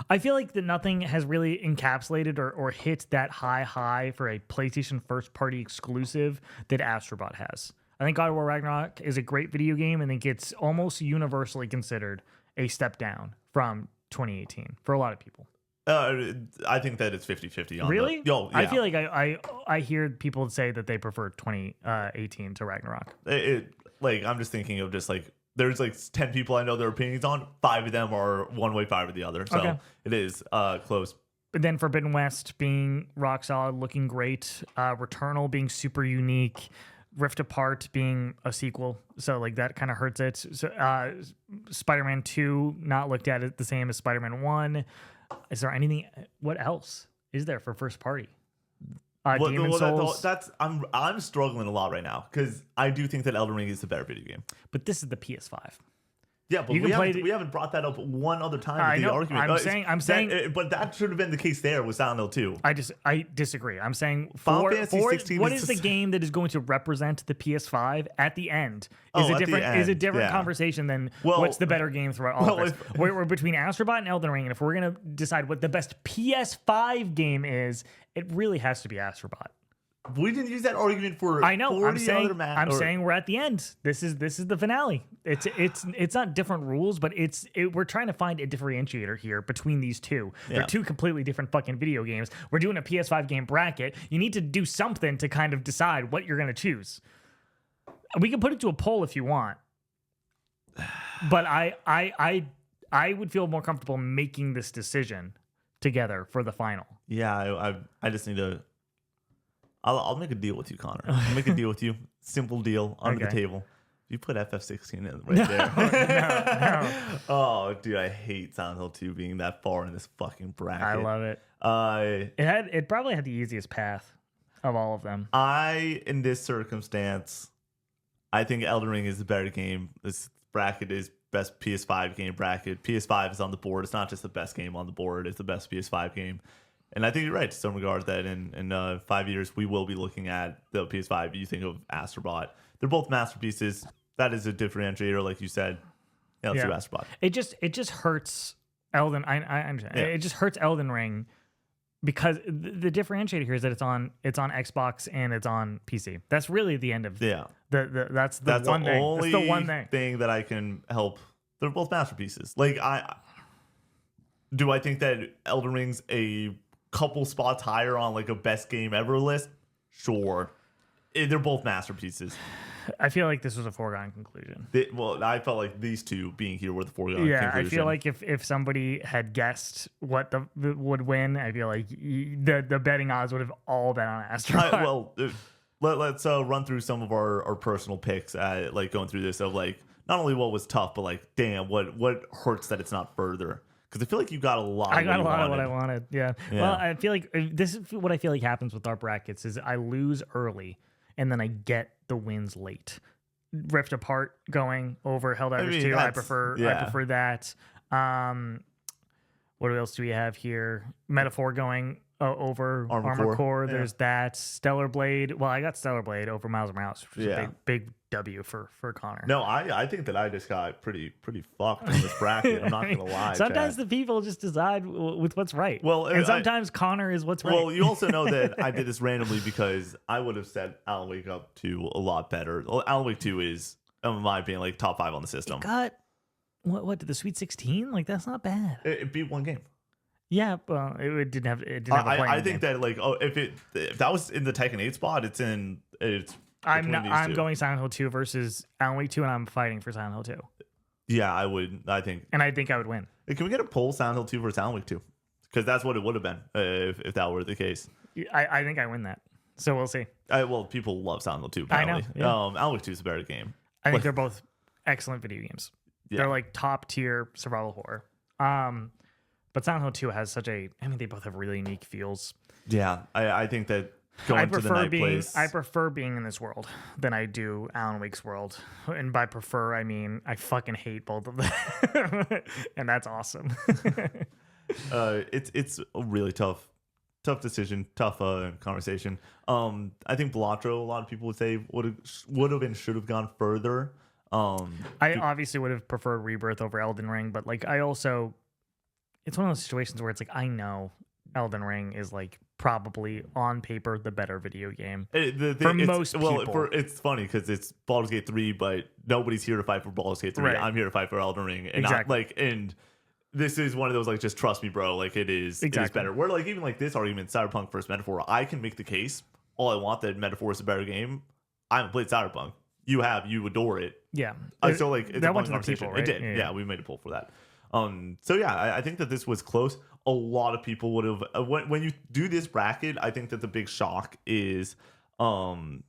I feel like that nothing has really encapsulated or hit that high for a PlayStation first party exclusive that Astrobot has. I think God of War Ragnarok is a great video game, and I think it's almost universally considered a step down from 2018 for a lot of people. I think that it's 50-50 on Really? Yeah. I feel like I hear people say that they prefer 2018 to Ragnarok. I'm just thinking of just like, there's like 10 people I know their opinions on. 5 of them are one way, 5 of the other. So Okay. It is close. But then Forbidden West being rock solid, looking great. Returnal being super unique. Rift Apart being a sequel, so like that kind of hurts it. So Spider-Man 2 not looked at it the same as Spider-Man 1. Is there anything? What else is there for first party? Demon's Souls. I'm struggling a lot right now, because I do think that Elden Ring is the better video game. But this is the PS5. Yeah, but You we can play haven't, we haven't brought that up one other time I with the know. argument. I'm saying, but that should have been the case there with Silent Hill 2. I disagree. I'm saying Final for Fantasy 16 what is is the just- game that is going to represent the PS5 at the end Oh, is a at the different is a end, different yeah. conversation than Well- what's the better game throughout all well, of this. We're between Astrobot and Elden Ring, and if we're gonna decide what the best PS5 game is, it really has to be Astrobot. We didn't use that argument for I know. 40 I'm saying. other I'm saying we're at the end. This is the finale. It's not different rules, but we're trying to find a differentiator here between these two. Yeah. They're two completely different fucking video games. We're doing a PS5 game bracket. You need to do something to kind of decide what you're gonna choose. We can put it to a poll if you want, but I would feel more comfortable making this decision together for the final. Yeah, I just need to. I'll make a deal with you, Connor. I'll make a deal with you. Simple deal under Okay. the table. You put FF16 in right there. No. Oh, dude, I hate Silent Hill 2 being that far in this fucking bracket. I love it. It probably had the easiest path of all of them. In this circumstance, I think Elden Ring is the better game. This bracket is best PS5 game bracket. PS5 is on the board. It's not just the best game on the board. It's the best PS5 game. And I think you're right to some regard that in 5 years, we will be looking at the PS5. You think of Astrobot. They're both masterpieces. That is a differentiator, like you said. Yeah, let's do Astrobot. It just hurts Elden. I understand. Yeah. It just hurts Elden Ring because the differentiator here is that it's on Xbox and it's on PC. That's really the end of Yeah. That's the one thing. only That's the one thing that I can help. They're both masterpieces. Like, do I think that Elden Ring's a couple spots higher on like a best game ever list? Sure. They're both masterpieces. I feel like this was a foregone conclusion. I felt like these two being here were the foregone Yeah, conclusion. I feel like if somebody had guessed what would win, I feel like the betting odds would have all been on Astro. Let's run through some of our personal picks. Like going through this of like not only what was tough, but like damn, what hurts that it's not further. Because I feel like you got a lot. I got a lot of what I wanted. Yeah. Yeah. Well, I feel like this is what I feel like happens with our brackets is I lose early and then I get the wins late. Rift Apart going over Helldivers 2. I prefer that. What else do we have here? Metaphor going over Armor Armor Core, Core. yeah. There's that Stellar Blade. Well, I got Stellar Blade over Miles Morales, which is Yeah. a big W for Connor. No, I think that I just got pretty fucked in this bracket. I'm not gonna lie. Sometimes Chad. the people just decide with what's right. Well, and sometimes Connor is what's right. Well, you also know that I did this randomly because I would have set Alan Wake up to a lot better. Well, Alan Wake 2 is, in my opinion, like top 5 on the system. Got what did the Sweet 16? Like that's not bad. It beat one game. Yeah, well, it didn't have a playing I think game. that like if that was in the Tekken 8 spot, it's I'm between these two. going Silent Hill 2 versus Alan Wake 2, and I'm fighting for Silent Hill 2. Yeah, I would. I think. And I think I would win. Hey, can we get a poll Silent Hill 2 versus Alan Wake 2? Because that's what it would have been if that were the case. I think I win that. So we'll see. Well, people love Silent Hill 2. Apparently. I know. Alan Wake 2 is a better game. I think they're both excellent video games. Yeah. They're like top tier survival horror. But Silent Hill 2 has they both have really unique feels. Yeah, I think that going to the night place. I prefer being in this world than I do Alan Wake's world. And by prefer, I mean I fucking hate both of them. And that's awesome. It's a really tough decision, tough conversation. I think Balatro, a lot of people would say would have and should have gone further. I obviously would have preferred Rebirth over Elden Ring, but like I also, it's one of those situations where it's like I know Elden Ring is like probably on paper the better video game for most people. Well, it's funny because it's Baldur's Gate 3, but nobody's here to fight for Baldur's Gate 3. Right. I'm here to fight for Elden Ring, and Exactly. and this is one of those like just trust me, bro. Like it is better. Where like even like this argument, Cyberpunk versus Metaphor, I can make the case all I want that Metaphor is a better game. I haven't played Cyberpunk. You adore it. Yeah. So like it's that a went to the conversation. people, right? It did. Yeah, we made a poll for that. So yeah, I think that this was close. A lot of people would have when you do this bracket. I think that the big shock is Ragnarok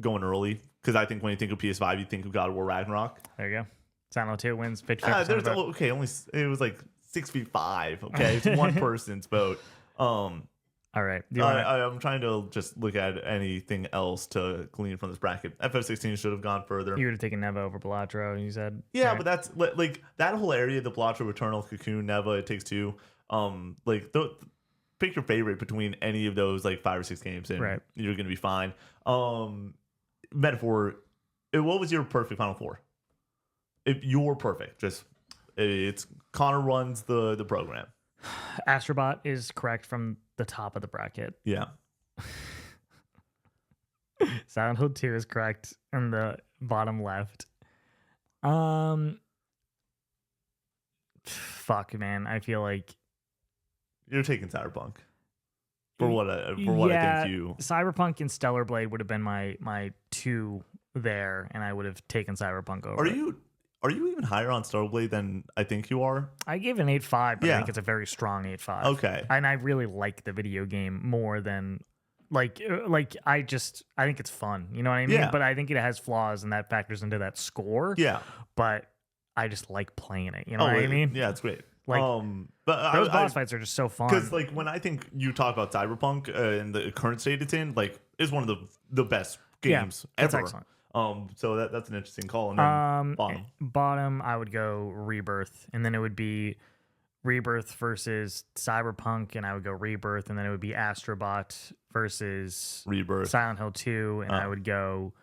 going early, because I think when you think of PS5, you think of God of War Ragnarok. There you go. Silent Hill 2 wins 55%. There's okay, only it was like 6v5. Okay, it's one person's vote. All right. I'm trying to just look at anything else to glean from this bracket. FF16 should have gone further. You would have taken Neva over Balatro, you said. Yeah, right? but that's like that whole area, the Balatro, Returnal, Cocoon, Neva, It Takes Two. Pick your favorite between any of those like 5 or 6 games, and right. you're gonna be fine. Metaphor. What was your perfect Final Four? If you're perfect, it's Connor runs the program. Astrobot is correct from the top of the bracket. Yeah. Silent Hill 2 is correct in the bottom left. Fuck, man. I feel like You're taking Cyberpunk. For what I think you... Cyberpunk and Stellar Blade would have been my 2 there, and I would have taken Cyberpunk over. Are you even higher on Stellar Blade than I think you are? I gave it an 8.5, but Yeah. I think it's a very strong 8.5. Okay. And I really like the video game more than I think it's fun. You know what I mean? Yeah. But I think it has flaws, and that factors into that score. Yeah. But I just like playing it. You know what I mean? Yeah, it's great. Like, but those boss fights are just so fun. Because like when I think you talk about Cyberpunk and the current state it's in, like is one of the best games that's ever. excellent. So that's an interesting call. And then bottom, I would go Rebirth, and then it would be Rebirth versus Cyberpunk, and I would go Rebirth, and then it would be Astrobot versus Rebirth, Silent Hill 2, and I would go.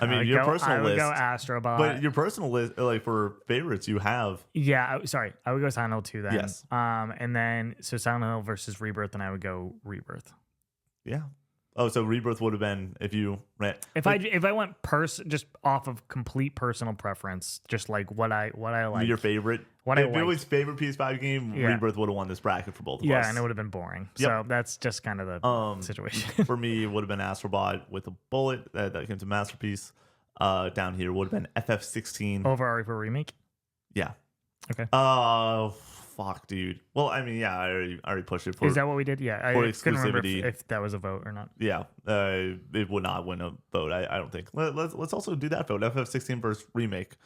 I mean, your personal list. I would go Astrobot, but your personal list, like for favorites, you have. Yeah, I would go Silent Hill 2 then. Yes. And then so Silent Hill versus Rebirth, and I would go Rebirth. Yeah. Oh, so Rebirth would have been if you ran. If I went just off of complete personal preference, just like what I like. Your favorite. If it was favorite PS5 game, Rebirth would have won this bracket for both of us. Yeah, and it would have been boring. Yep. So that's just kind of the situation. For me, it would have been Astrobot with a bullet that came to Masterpiece. Down here would have been FF16 over RE4 Remake. Yeah. Okay. Fuck, dude. Well, I mean, yeah, I already pushed it for. Is that what we did? Yeah, I couldn't remember if that was a vote or not. Yeah, it would not win a vote. I don't think. Let's also do that vote. FF16 versus remake.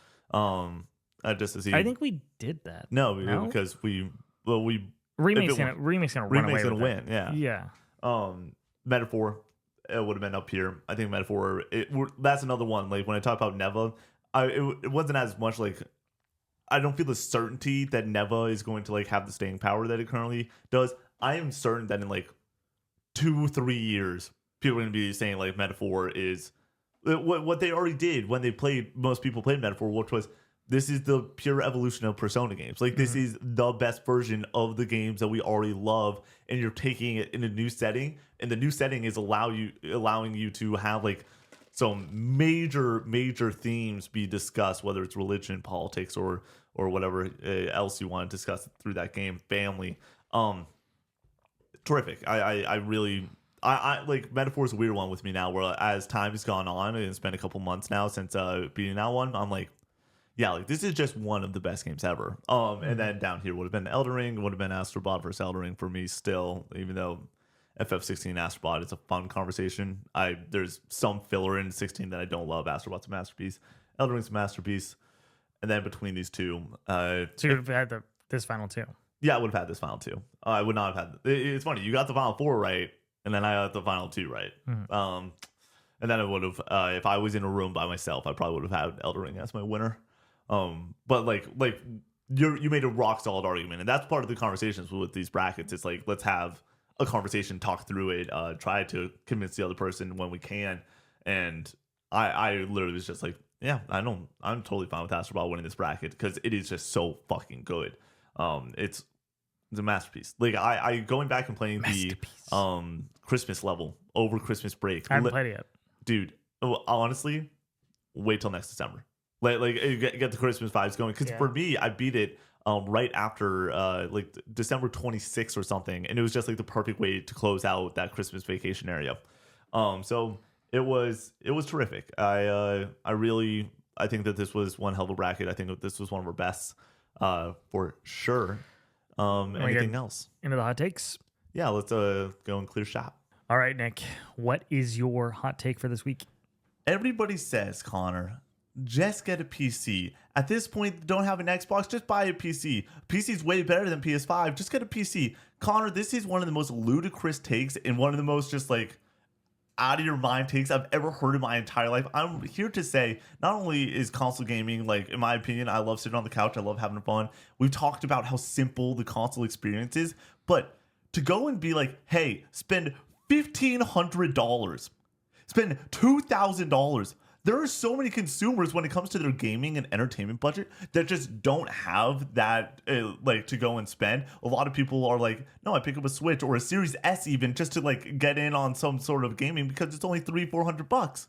Just to see. I think we did that. No, because remake's gonna run away with win. Yeah. Yeah. Metaphor. It would have been up here. I think Metaphor. That's another one. Like when I talk about Neva, it wasn't as much like I don't feel the certainty that Neva is going to like have the staying power that it currently does. I am certain that in like 2-3 years, people are going to be saying like Metaphor is what they already did when they played. Most people played Metaphor, which was this is the pure evolution of Persona games. Like this is the best version of the games that we already love, and you're taking it in a new setting, and the new setting is allowing you to have like some major themes be discussed, whether it's religion, politics, or whatever else you want to discuss through that game. Family, terrific. I really I like Metaphor is a weird one with me now. Where as time has gone on, and it's been a couple months now since beating that one, I'm like, yeah, like this is just one of the best games ever. And then down here would have been Elden Ring, would have been Astrobot versus Elden Ring for me still, even though FF16 Astrobot is a fun conversation. There's some filler in 16 that I don't love. Astrobot's a masterpiece. Elden Ring's a masterpiece. And then between these two, so you would have had this final two. Yeah, I would have had this final two. I would not have had. It's funny, you got the final four right, and then I got the final two right. And then I would have, if I was in a room by myself, I probably would have had Elden Ring as my winner. But like you made a rock solid argument, and that's part of the conversations with these brackets. It's like, let's have a conversation, talk through it, try to convince the other person when we can. And I literally was just like, yeah, I'm totally fine with Astrobot winning this bracket because it is just so fucking good. It's a masterpiece. Like I going back and playing the Christmas level over Christmas break. I haven't played it yet, dude. Honestly, wait till next December. Like get the Christmas vibes going, because for me, I beat it right after like December 26th or something, and it was just like the perfect way to close out that Christmas vacation area. So it was terrific. I think that this was one hell of a bracket. I think that this was one of our best for sure. Anything else? Into the hot takes? Yeah, let's go and clear shop. All right, Nick, what is your hot take for this week? Everybody says, Connor, just get a PC. At this point, don't have an Xbox, just buy a PC. PC's way better than PS5. Just get a PC. Connor, this is one of the most ludicrous takes and one of the most just like out of your mind takes I've ever heard in my entire life. I'm here to say, not only is console gaming, like, in my opinion, I love sitting on the couch, I love having fun. We've talked about how simple the console experience is, but to go and be like, hey, spend $1,500, spend $2,000. There are so many consumers when it comes to their gaming and entertainment budget that just don't have that like to go and spend. A lot of people are like, no, I pick up a Switch or a Series S even just to like get in on some sort of gaming because it's only $300-$400.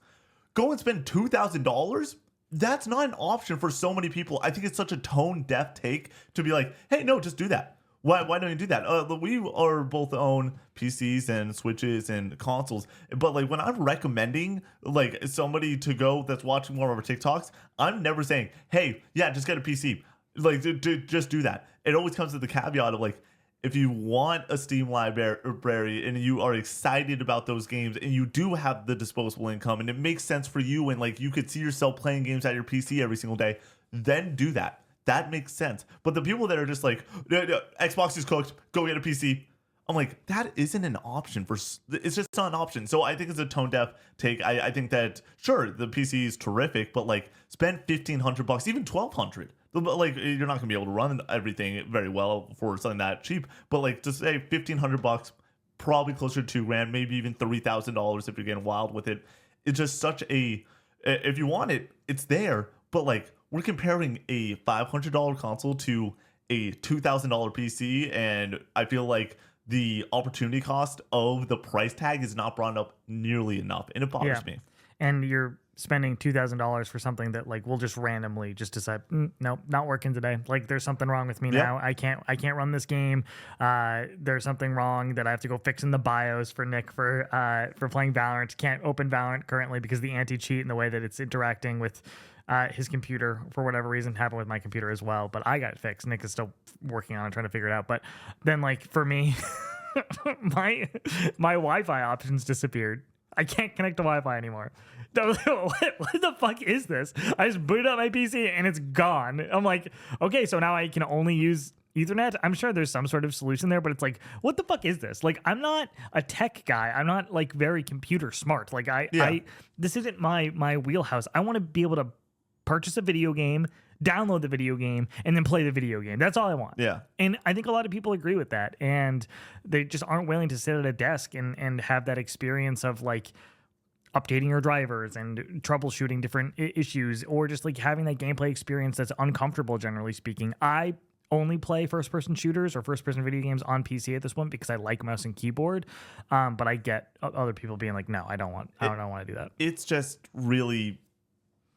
Go and spend $2,000. That's not an option for so many people. I think it's such a tone deaf take to be like, hey, no, just do that. Why don't you do that? We are both own PCs and Switches and consoles, but like when I'm recommending like somebody to go that's watching one of our TikToks, I'm never saying, hey, yeah, just get a PC. Like just do that. It always comes with the caveat of like, if you want a Steam library and you are excited about those games and you do have the disposable income and it makes sense for you and like you could see yourself playing games at your PC every single day, then do that. That makes sense. But the people that are just like, Xbox is cooked, go get a PC. I'm like, that isn't an option it's just not an option. So I think it's a tone deaf take. I think that, sure, the PC is terrific, but like spend $1,500, even $1,200. Like you're not gonna be able to run everything very well for something that cheap. But like just say $1,500, probably closer to $2,000, maybe even $3,000 if you're getting wild with it. It's just such if you want it, it's there. But like, we're comparing a $500 console to a $2,000 PC, and I feel like the opportunity cost of the price tag is not brought up nearly enough, and it bothers me. And you're spending $2,000 for something that like we'll just randomly just decide, nope, not working today. Like there's something wrong with me now. I can't run this game. There's something wrong that I have to go fix in the BIOS for Nick for playing Valorant. Can't open Valorant currently because the anti-cheat and the way that it's interacting with his computer for whatever reason happened with my computer as well, but I got it fixed. Nick is still working on it, trying to figure it out. But then like for me, my Wi-Fi options disappeared. I can't connect to Wi-Fi anymore. What the fuck is this? I just booted up my PC and it's gone. I'm like, okay, so now I can only use Ethernet. I'm sure there's some sort of solution there, but it's like, what the fuck is this? Like, I'm not a tech guy. I'm not like very computer smart. Like this isn't my wheelhouse. I want to be able to purchase a video game, download the video game, and then play the video game. That's all I want. Yeah. And I think a lot of people agree with that. And they just aren't willing to sit at a desk and have that experience of like updating your drivers and troubleshooting different issues, or just like having that gameplay experience that's uncomfortable, generally speaking. I only play first-person shooters or first-person video games on PC at this point because I like mouse and keyboard. But I get other people being like, no, I don't want to do that. It's just really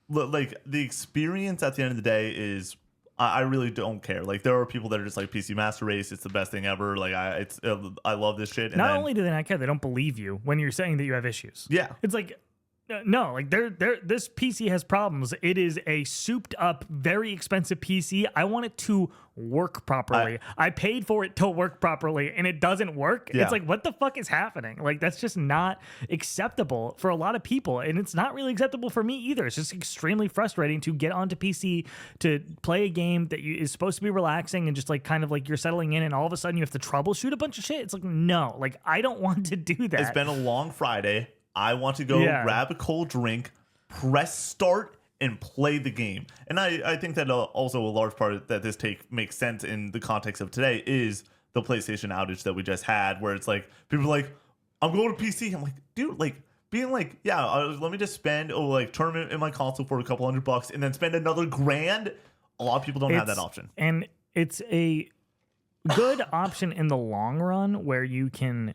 like the experience at the end of the day is I really don't care. Like there are people that are just like PC Master Race. It's the best thing ever. Like I love this shit. And not only do they not care, they don't believe you when you're saying that you have issues. Yeah. It's like, no, like this PC has problems. It is a souped up, very expensive PC. I want it to work properly. I paid for it to work properly and it doesn't work. Yeah. It's like, what the fuck is happening? Like, that's just not acceptable for a lot of people. And it's not really acceptable for me either. It's just extremely frustrating to get onto PC to play a game that is supposed to be relaxing and just like kind of like you're settling in, and all of a sudden you have to troubleshoot a bunch of shit. It's like, no, like I don't want to do that. It's been a long Friday. I want to go grab a cold drink, press start, and play the game. And I think that also a large part that this take makes sense in the context of today is the PlayStation outage that we just had, where it's like people are like, I'm going to PC. I'm like, dude, like being like, yeah, let me just spend like tournament in my console for a couple $100 and then spend another $1,000. A lot of people don't have that option. And it's a good option in the long run where you can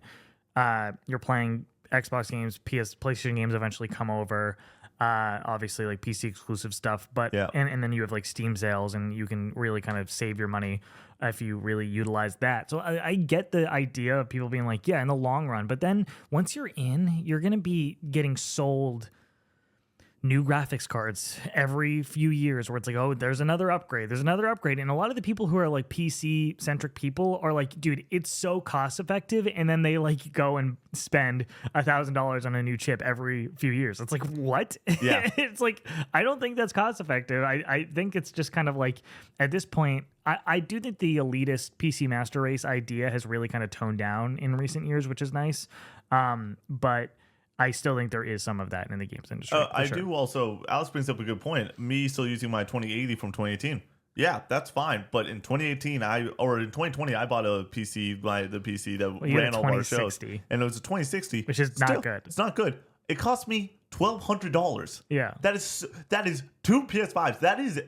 you're playing Xbox games, PlayStation games eventually come over. Obviously, like PC exclusive stuff, but and then you have like Steam sales, and you can really kind of save your money if you really utilize that. So I get the idea of people being like, yeah, in the long run, but then once you're in, you're gonna be getting sold new graphics cards every few years where it's like, oh, there's another upgrade. And a lot of the people who are like PC centric people are like, dude, it's so cost effective. And then they like go and spend $1,000 on a new chip every few years. It's like, what? Yeah. It's like, I don't think that's cost effective. I think it's just kind of like at this point, I do think the elitist PC Master Race idea has really kind of toned down in recent years, which is nice. But I still think there is some of that in the games industry. I do also. Alex brings up a good point. Me still using my 2080 from 2018. Yeah, that's fine. But in 2018, in 2020, I bought a PC, the PC that ran all our shows, and it was a 2060, which is not good. It's not good. It cost me $1,200. Yeah, that is 2 PS5s. That is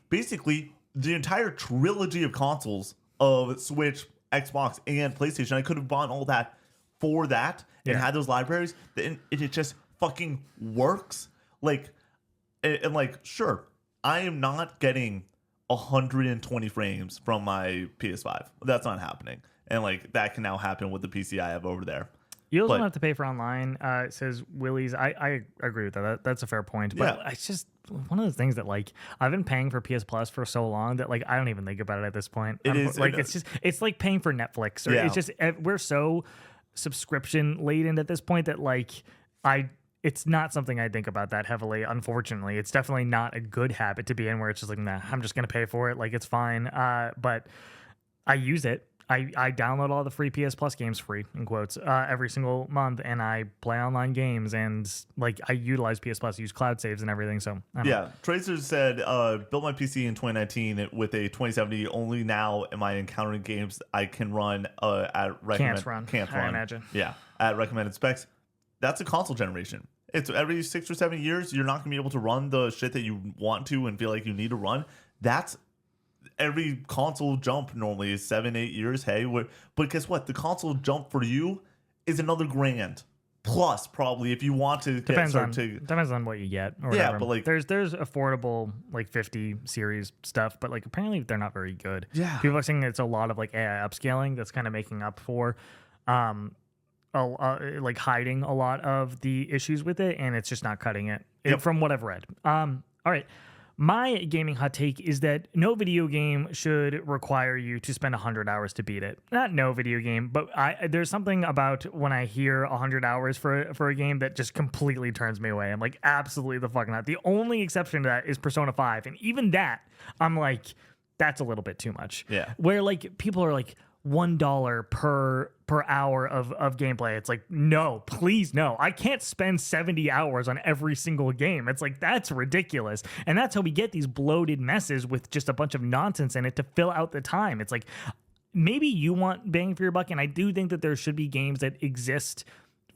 basically the entire trilogy of consoles of Switch, Xbox, and PlayStation. I could have bought all that for that and had those libraries, and it just fucking works. Like, and like, sure, I am not getting 120 frames from my PS5. That's not happening. And like, that can now happen with the PC I have over there. You also don't have to pay for online. It says Willie's. I agree with that. That's a fair point. But it's just one of those things that like I've been paying for PS Plus for so long that like I don't even think about it at this point. It's like paying for Netflix. Or it's just we're so subscription laden at this point that like it's not something I think about that heavily. Unfortunately, it's definitely not a good habit to be in where it's just like, nah, I'm just gonna pay for it. Like it's fine. But I use it. I download all the free PS Plus games, free in quotes, every single month, and I play online games, and like I utilize PS Plus, use cloud saves and everything. So Tracer said, built my PC in 2019 with a 2070. Only now am I encountering games I can run at recommended. Can't run. I imagine. Yeah, at recommended specs. That's a console generation. It's every 6 or 7 years you're not gonna be able to run the shit that you want to and feel like you need to run. That's every console jump normally is 7-8 years. But guess what? The console jump for you is another $1,000 plus, probably, if you want to. Depends on what you get. Or whatever. But like there's affordable like 50 series stuff, but like apparently they're not very good. Yeah, people are saying it's a lot of like AI upscaling that's kind of making up for like hiding a lot of the issues with it, and it's just not cutting it. From what I've read. All right. My gaming hot take is that no video game should require you to spend 100 hours to beat it. Not no video game, but there's something about when I hear 100 hours for a game that just completely turns me away. I'm like, absolutely the fuck not. The only exception to that is Persona 5, and even that, I'm like, that's a little bit too much. Yeah. Where like people are like $1 per per hour of gameplay. It's like, no, please, no. I can't spend 70 hours on every single game. It's like, that's ridiculous. And that's how we get these bloated messes with just a bunch of nonsense in it to fill out the time. It's like, maybe you want bang for your buck, and I do think that there should be games that exist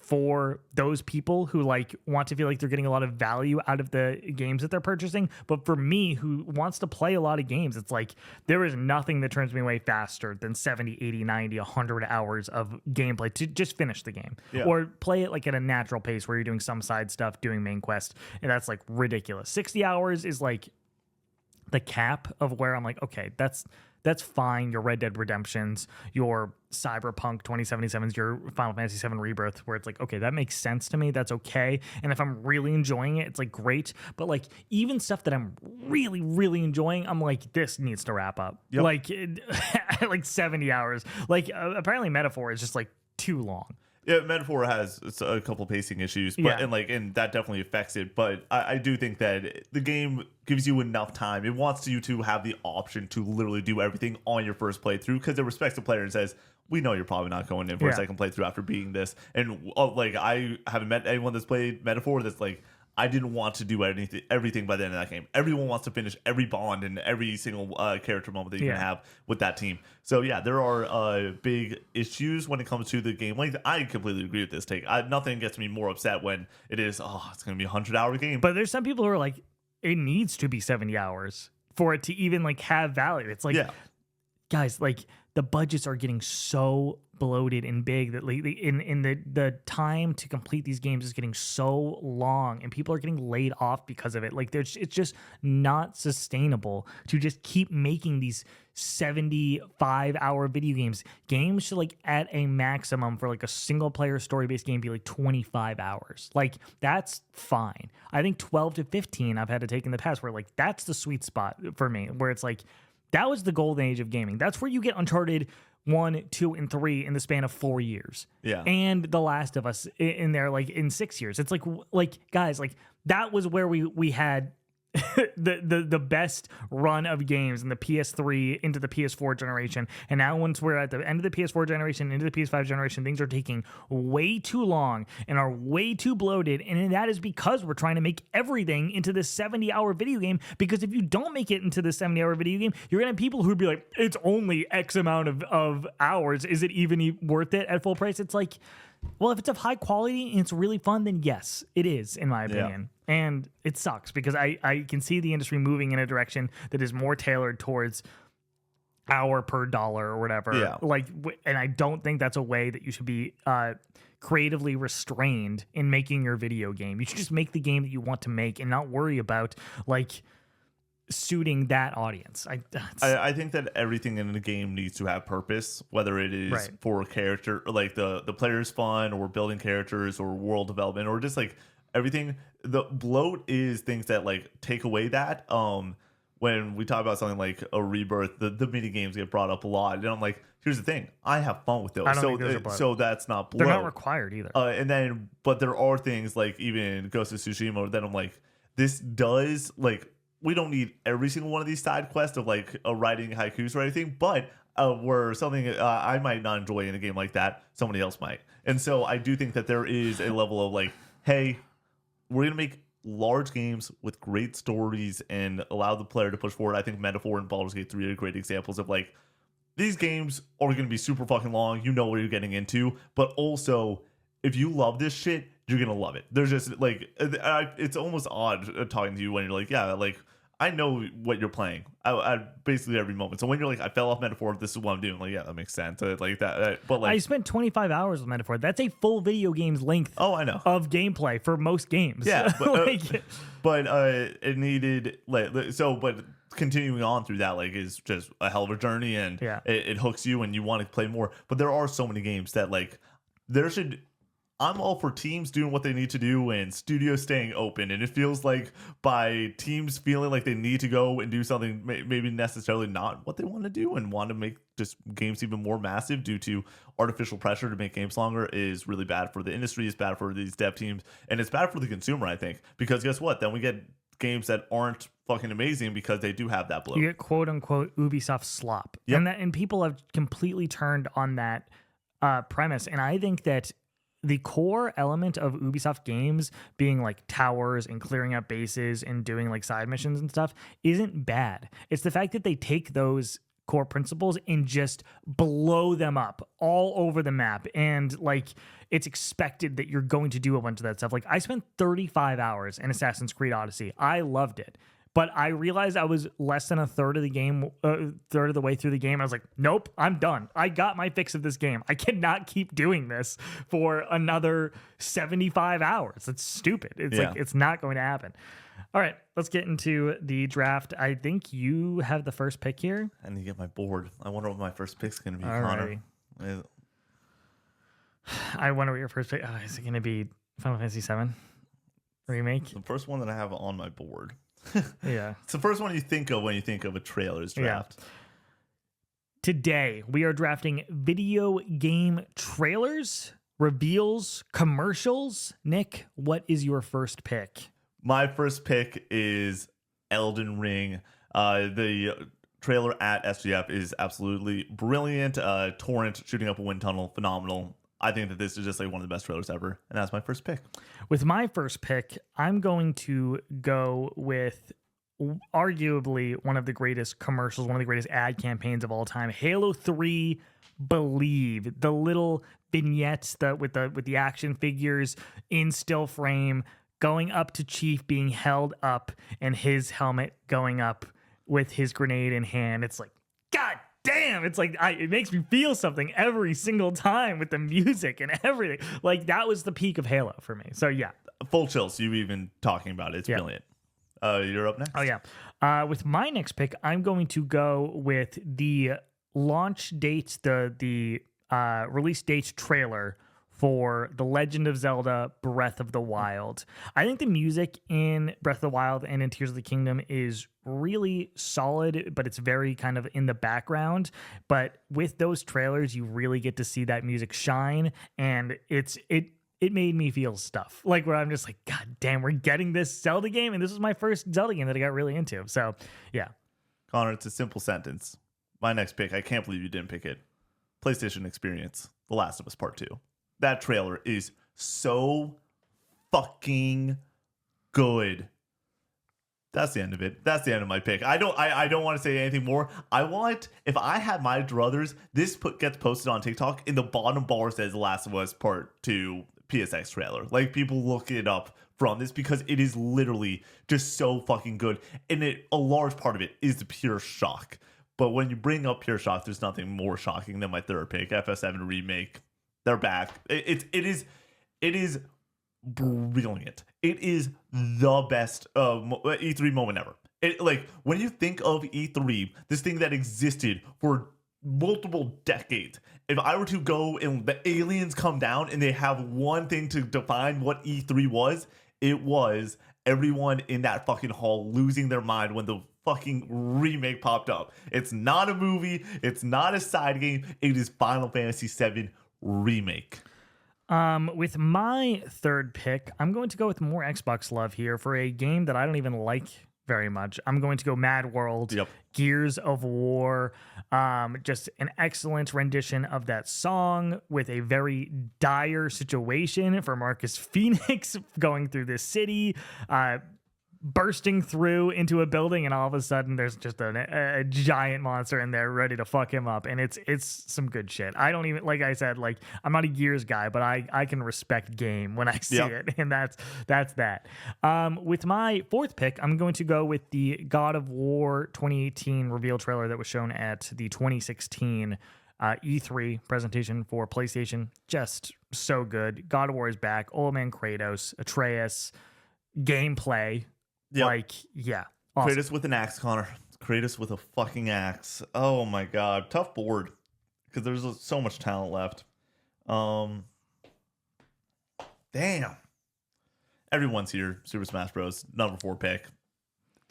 for those people who like want to feel like they're getting a lot of value out of the games that they're purchasing. But for me, who wants to play a lot of games, it's like there is nothing that turns me away faster than 70, 80, 90, 100 hours of gameplay to just finish the game, or play it like at a natural pace where you're doing some side stuff, doing main quest. And that's like ridiculous. 60 hours is like the cap of where I'm like, okay, that's fine. Your Red Dead Redemptions, your Cyberpunk 2077s, your Final Fantasy 7 Rebirth, where it's like, okay, that makes sense to me. That's okay. And if I'm really enjoying it, it's like great. But like even stuff that I'm really, really enjoying, I'm like, this needs to wrap up. Like like 70 hours. Like apparently Metaphor is just like too long. Yeah, Metaphor has a couple pacing issues, but and that definitely affects it. But I do think that the game gives you enough time. It wants you to have the option to literally do everything on your first playthrough, because it respects the player and says, we know you're probably not going in for a second playthrough after beating this. And like, I haven't met anyone that's played Metaphor that's like, I didn't want to do everything by the end of that game. Everyone wants to finish every bond and every single character moment that you can have with that team. So yeah, there are big issues when it comes to the game length. I completely agree with this take. Nothing gets me more upset when it is, it's going to be a 100-hour game. But there's some people who are like, it needs to be 70 hours for it to even like have value. It's like, guys, like the budgets are getting so bloated and big that lately in the time to complete these games is getting so long, and people are getting laid off because of it. Like it's just not sustainable to just keep making these 75-hour video games. Games should like at a maximum for like a single player story-based game be like 25 hours. Like that's fine. I think 12 to 15 I've had to take in the past where like that's the sweet spot for me, where it's like that was the golden age of gaming. That's where you get Uncharted 1, 2, and 3 in the span of 4 years. And The Last of Us in there like in 6 years. It's like guys, like that was where we had the best run of games in the PS3 into the PS4 generation. And now once we're at the end of the PS4 generation into the PS5 generation, things are taking way too long and are way too bloated. And that is because we're trying to make everything into this 70-hour video game. Because if you don't make it into the 70-hour video game, you're gonna have people who'd be like, it's only X amount of hours. Is it even worth it at full price? It's like, well, if it's of high quality and it's really fun, then yes, it is, in my opinion. And it sucks because I can see the industry moving in a direction that is more tailored towards hour per dollar or whatever. Like, and I don't think that's a way that you should be creatively restrained in making your video game. You should just make the game that you want to make and not worry about like suiting that audience. I think that everything in the game needs to have purpose, whether it is for a character, or like the player's fun, or building characters, or world development, or just like everything. The bloat is things that like take away that. When we talk about something like a Rebirth, the mini games get brought up a lot, and I'm like, here's the thing, I have fun with those. So that's not bloat. They're not required either. But there are things like even Ghost of Tsushima that I'm like, this does like, we don't need every single one of these side quests of like writing haikus or anything, but where something I might not enjoy in a game like that, somebody else might. And so I do think that there is a level of like, hey, we're going to make large games with great stories and allow the player to push forward. I think Metaphor and Baldur's Gate 3 are great examples of like, these games are going to be super fucking long. You know what you're getting into, but also if you love this shit, you're going to love it. There's just like, it's almost odd talking to you when you're like, yeah, like, I know what you're playing at basically every moment. So when you're like, I fell off Metaphor, this is what I'm doing. Like, yeah, that makes sense. Like that. But like, I spent 25 hours with Metaphor. That's a full video game's length. Oh, I know. Of gameplay for most games. Yeah, but, but it needed like so. But continuing on through that like is just a hell of a journey, and it hooks you, and you want to play more. But there are so many games that like there should. I'm all for teams doing what they need to do and studios staying open. And it feels like by teams feeling like they need to go and do something maybe necessarily not what they want to do and want to make just games even more massive due to artificial pressure to make games longer is really bad for the industry. It's bad for these dev teams. And it's bad for the consumer, I think. Because guess what? Then we get games that aren't fucking amazing because they do have that bloat. You get quote unquote Ubisoft slop. And people have completely turned on that premise, and I think that the core element of Ubisoft games being like towers and clearing up bases and doing like side missions and stuff isn't bad. It's the fact that they take those core principles and just blow them up all over the map, and like it's expected that you're going to do a bunch of that stuff. Like I spent 35 hours in Assassin's Creed Odyssey. I loved it. But I realized I was less than a third of the way through the game. I was like, nope, I'm done. I got my fix of this game. I cannot keep doing this for another 75 hours. It's stupid. It's like, it's not going to happen. All right, let's get into the draft. I think you have the first pick here. I need to get my board. I wonder what my first pick's going to be, Alrighty. Connor. I wonder what your first pick. Oh, is it going to be Final Fantasy VII Remake? The first one that I have on my board. Yeah. It's the first one you think of when you think of a trailers draft. Yeah. Today, we are drafting video game trailers, reveals, commercials. Nick, what is your first pick? My first pick is Elden Ring. The trailer at SGF is absolutely brilliant. Torrent shooting up a wind tunnel, phenomenal. I think that this is just like one of the best trailers ever, and that's my first pick. With my first pick, I'm going to go with arguably one of the greatest commercials, one of the greatest ad campaigns of all time, Halo 3 Believe. The little vignettes with the action figures in still frame going up to Chief being held up and his helmet going up with his grenade in hand. It's like, God damn, it's like it makes me feel something every single time with the music and everything. Like that was the peak of Halo for me. So yeah, full chills. You even talking about it. It's brilliant. You're up next. Oh yeah. With my next pick, I'm going to go with the launch date, the release date trailer for The Legend of Zelda Breath of the Wild. I think the music in Breath of the Wild and in Tears of the Kingdom is really solid, but it's very kind of in the background. But with those trailers, you really get to see that music shine, and it made me feel stuff. Like where I'm just like, God damn, we're getting this Zelda game, and this was my first Zelda game that I got really into. So yeah. Connor, it's a simple sentence. My next pick, I can't believe you didn't pick it. PlayStation Experience, The Last of Us Part 2. That trailer is so fucking good. That's the end of it. That's the end of my pick. I don't want to say anything more. If I had my druthers, this gets posted on TikTok. In the bottom bar says The Last of Us Part 2 PSX trailer. Like, people look it up from this because it is literally just so fucking good. And a large part of it is the pure shock. But when you bring up pure shock, there's nothing more shocking than my third pick, FS7 Remake. They're back. It is brilliant. It is the best E3 moment ever. Like when you think of E3, this thing that existed for multiple decades. If I were to go and the aliens come down and they have one thing to define what E3 was, it was everyone in that fucking hall losing their mind when the fucking remake popped up. It's not a movie. It's not a side game. It is Final Fantasy VII Remake. With my third pick, I'm going to go with more Xbox love here for a game that I don't even like very much. I'm going to go Mad World. Yep. Gears of War. Just an excellent rendition of that song with a very dire situation for Marcus Phoenix going through this city, bursting through into a building, and all of a sudden there's just a giant monster in there ready to fuck him up, and it's some good shit. I don't even, like I said, like I'm not a Gears guy, but I can respect game when I see it, and that's that. With my fourth pick, I'm going to go with the God of War 2018 reveal trailer that was shown at the 2016 E3 presentation for PlayStation. Just so good. God of War is back. Old man Kratos, Atreus, gameplay. Yep. Like, yeah. Awesome. Kratos with an axe, Connor. Kratos with a fucking axe. Oh my god. Tough board. Because there's so much talent left. Damn. Everyone's here. Super Smash Bros. Number 4 pick.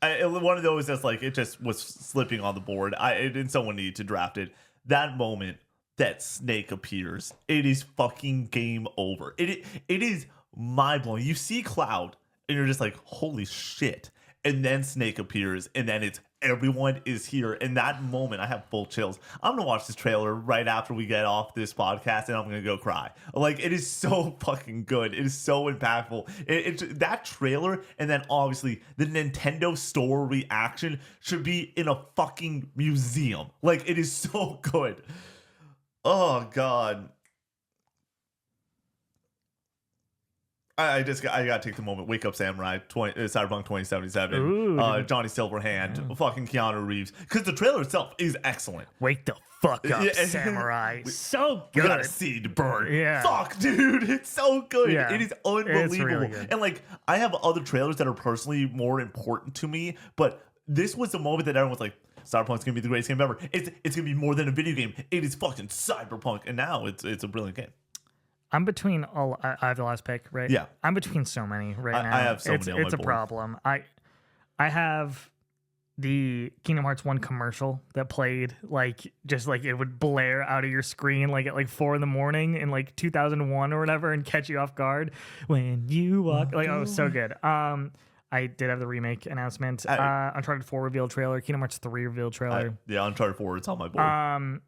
One of those that's like, it just was slipping on the board. And someone needed to draft it. That moment that Snake appears, it is fucking game over. It is mind blowing. You see Cloud, and you're just like, holy shit. and then Snake appears, and then it's everyone is here. In that moment, I have full chills. I'm gonna watch this trailer right after we get off this podcast, and I'm gonna go cry. Like, it is so fucking good. It is so impactful. It's that trailer, and then obviously the Nintendo Store reaction should be in a fucking museum. Like, it is so good. Oh god. I gotta take the moment. Wake Up Samurai, Cyberpunk 2077. Ooh. Johnny Silverhand, fucking Keanu Reeves. Because the trailer itself is excellent. Wake the fuck up, Yeah. Samurai. So We good. got a seed to burn. Yeah. Fuck, dude. It's so good. Yeah. It is unbelievable. It's really good. And like, I have other trailers that are personally more important to me, but this was the moment that everyone's like, Cyberpunk's gonna be the greatest game ever. It's gonna be more than a video game. It is fucking Cyberpunk, and now it's a brilliant game. I'm between all. I have the last pick, right? Yeah. I'm between so many right now. I have so many on my It's a board. problem. I have the Kingdom Hearts 1 commercial that played like just like it would blare out of your screen like at like 4 a.m. in like 2001 or whatever and catch you off guard when you walk. Like, oh, so good. I did have the remake announcement. Uncharted 4 reveal trailer. Kingdom Hearts 3 reveal trailer. Yeah, Uncharted 4, it's on my board.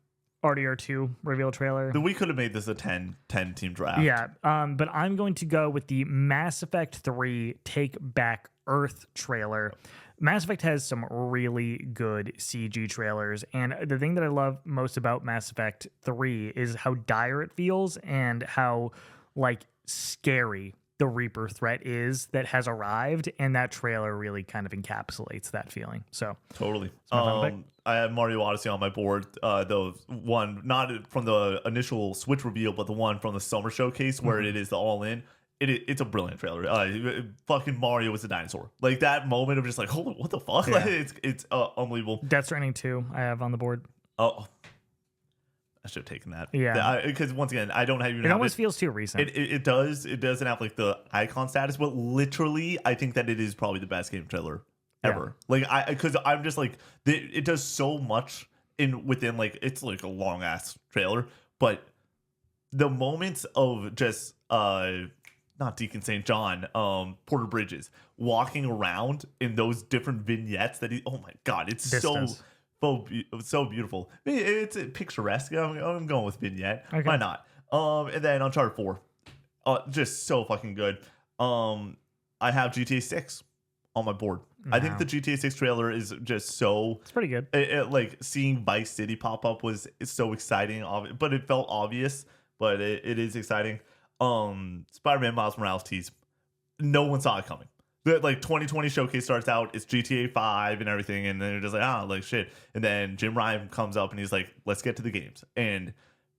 RDR2 reveal trailer. We could have made this a 10 team draft. Yeah, but I'm going to go with the Mass Effect 3 Take Back Earth trailer. Mass Effect has some really good CG trailers, and the thing that I love most about Mass Effect 3 is how dire it feels and how like scary the Reaper threat is that has arrived, and that trailer really kind of encapsulates that feeling. So Totally. my final pick. I have Mario Odyssey on my board. The one not from the initial Switch reveal, but the one from the summer showcase where it is the all-in. It's a brilliant trailer. Fucking Mario is a dinosaur. Like, that moment of just like, hold on, what the fuck? Yeah. Like, it's unbelievable. Death Stranding 2 I have on the board. Oh, I should have taken that. Yeah. Because once again, I don't have even. It almost feels too recent. It does. It doesn't have like the icon status, but literally, I think that it is probably the best game trailer ever. Like, because I'm just like, it does so much within like, it's like a long ass trailer, but the moments of just not Deacon St. John, Porter Bridges walking around in those different vignettes that oh my god, it's Vistas. so beautiful. It's picturesque. I'm going with vignette. Okay. Why not? And then Uncharted 4, just so fucking good. I have GTA 6 on my board. I think Wow. the GTA 6 trailer is just so. It's pretty good. Like, seeing Vice City pop up is so exciting, but it felt obvious. But it is exciting. Spider-Man Miles Morales tease. No one saw it coming. The like 2020 showcase starts out, it's GTA 5 and everything, and then you're just like, like shit. And then Jim Ryan comes up and he's like, let's get to the games. And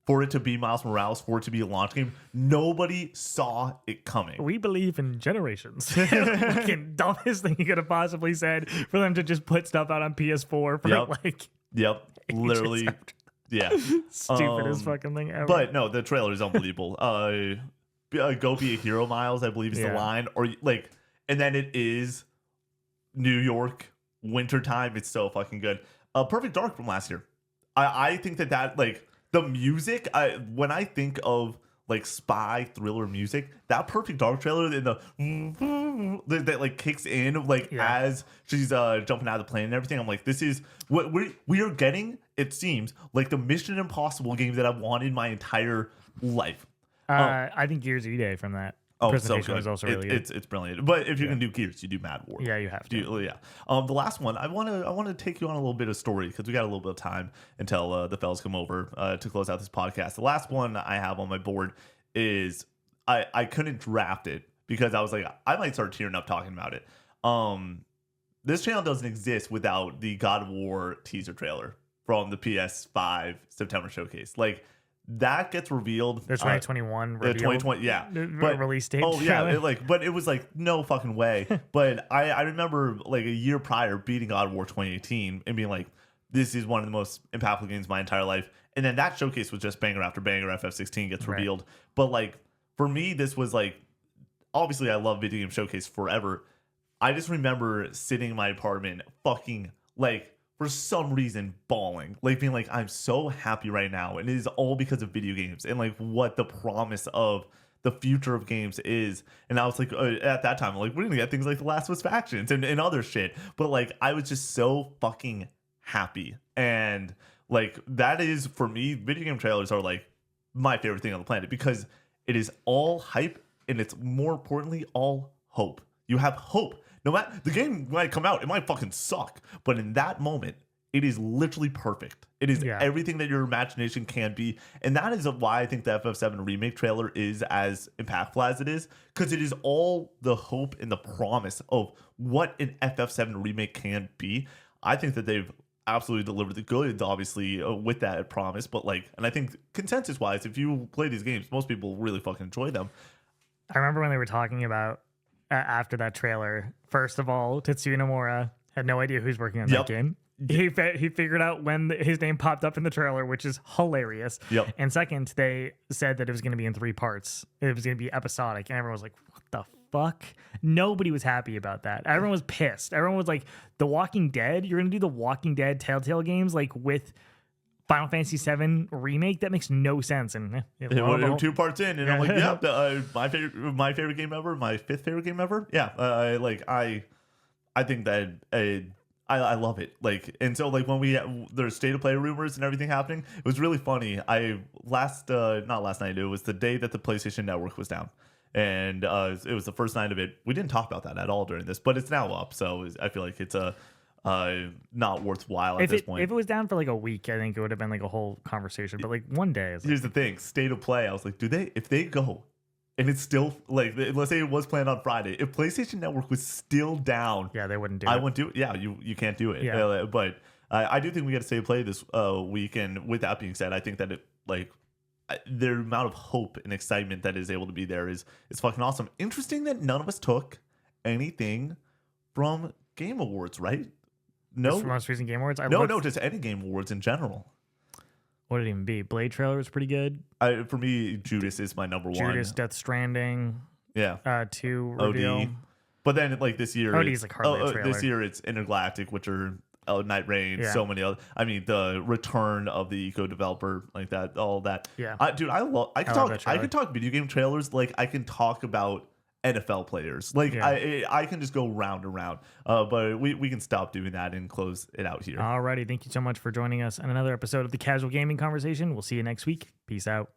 for it to be Miles Morales, for it to be a launch game, nobody saw it coming. We believe in generations. Fucking dumbest thing you could have possibly said for them to just put stuff out on PS4 for like Yep. ages Literally. after. Yeah. Stupidest fucking thing ever. But no, the trailer is unbelievable. Go be a hero, Miles, I believe is the line. Or like, and then it is New York, wintertime. It's so fucking good. Perfect Dark from last year. I think that like the music, when I think of like spy thriller music, that Perfect Dark trailer and that like kicks in like as she's jumping out of the plane and everything. I'm like, this is what we are getting. It seems like the Mission Impossible game that I've wanted my entire life. I think Gears E-Day from that presentation so good. was also really good. It's brilliant. But if you're gonna do Gears, you do Mad War. Yeah, you have to. The last one, I want to take you on a little bit of story because we got a little bit of time until the fellas come over to close out this podcast. The last one I have on my board is I couldn't draft it because I was like, I might start tearing up talking about it. This channel doesn't exist without the God of War teaser trailer from the PS5 September showcase. Like, that gets revealed. The 2021 the 2020, yeah. But release date. oh yeah, but it was like no fucking way. But I remember like a year prior beating God of War 2018 and being like, this is one of the most impactful games of my entire life. And then that showcase was just banger after banger. FF16 gets revealed. But like, for me, this was like, obviously I love video game showcase forever. I just remember sitting in my apartment fucking like, for some reason, bawling, like being like, I'm so happy right now, and it is all because of video games and like what the promise of the future of games is. And I was like, at that time, I'm like, we're gonna get things like The Last of Us Factions and other shit. But like, I was just so fucking happy. And like, that is, for me, video game trailers are like my favorite thing on the planet, because it is all hype and it's, more importantly, all hope. You have hope. No matter, the game might come out, it might fucking suck, but in that moment, it is literally perfect. It is everything that your imagination can be. And that is why I think the FF7 remake trailer is as impactful as it is, because it is all the hope and the promise of what an FF7 remake can be. I think that they've absolutely delivered the goods, obviously, with that promise. But like, and I think consensus wise, if you play these games, most people really fucking enjoy them. I remember when they were talking about after that trailer, first of all, Tetsuya Nomura had no idea who's working on that game. He figured out when his name popped up in the trailer, which is hilarious. Yep. And second, they said that it was going to be in 3 parts. It was going to be episodic. And everyone was like, what the fuck? Nobody was happy about that. Everyone was pissed. Everyone was like, The Walking Dead? You're going to do The Walking Dead Telltale games like with Final Fantasy VII Remake? That makes no sense. And it was 2 parts in. And I'm like, yeah, my favorite game ever, my 5th favorite game ever. Yeah. I think that... I love it. Like, and so like when there's state of play rumors and everything happening, it was really funny. Not last night, it was the day that the PlayStation Network was down, and it was the first night of it. We didn't talk about that at all during this, but it's now up, so I feel like it's not worthwhile at this point. If it was down for like a week, I think it would have been like a whole conversation. But like one day, here's the thing: state of play. I was like, if they go, and it's still like, let's say it was planned on Friday, if PlayStation Network was still down, they wouldn't do it. I wouldn't do it. Yeah, you can't do it. Yeah. But I do think we got to stay play this week. And with that being said, I think that the amount of hope and excitement that is able to be there is fucking awesome. Interesting that none of us took anything from Game Awards, right? No, just most recent Game Awards. No, just any Game Awards in general. What did it even be? Blade trailer was pretty good. For me, Judas is my number one. Judas, Death Stranding. Yeah. 2 reveal. OD. But then like this year, OD's like hardly a trailer. This year it's Intergalactic, Witcher, Night Rain, so many other. I mean, the return of the eco developer, like that, all that. Yeah. Dude, I can talk video game trailers like I can talk about NFL players. Like I can just go round and round. But we can stop doing that and close it out here. Alrighty, thank you so much for joining us on another episode of the Casual Gaming Conversation. We'll see you next week. Peace out.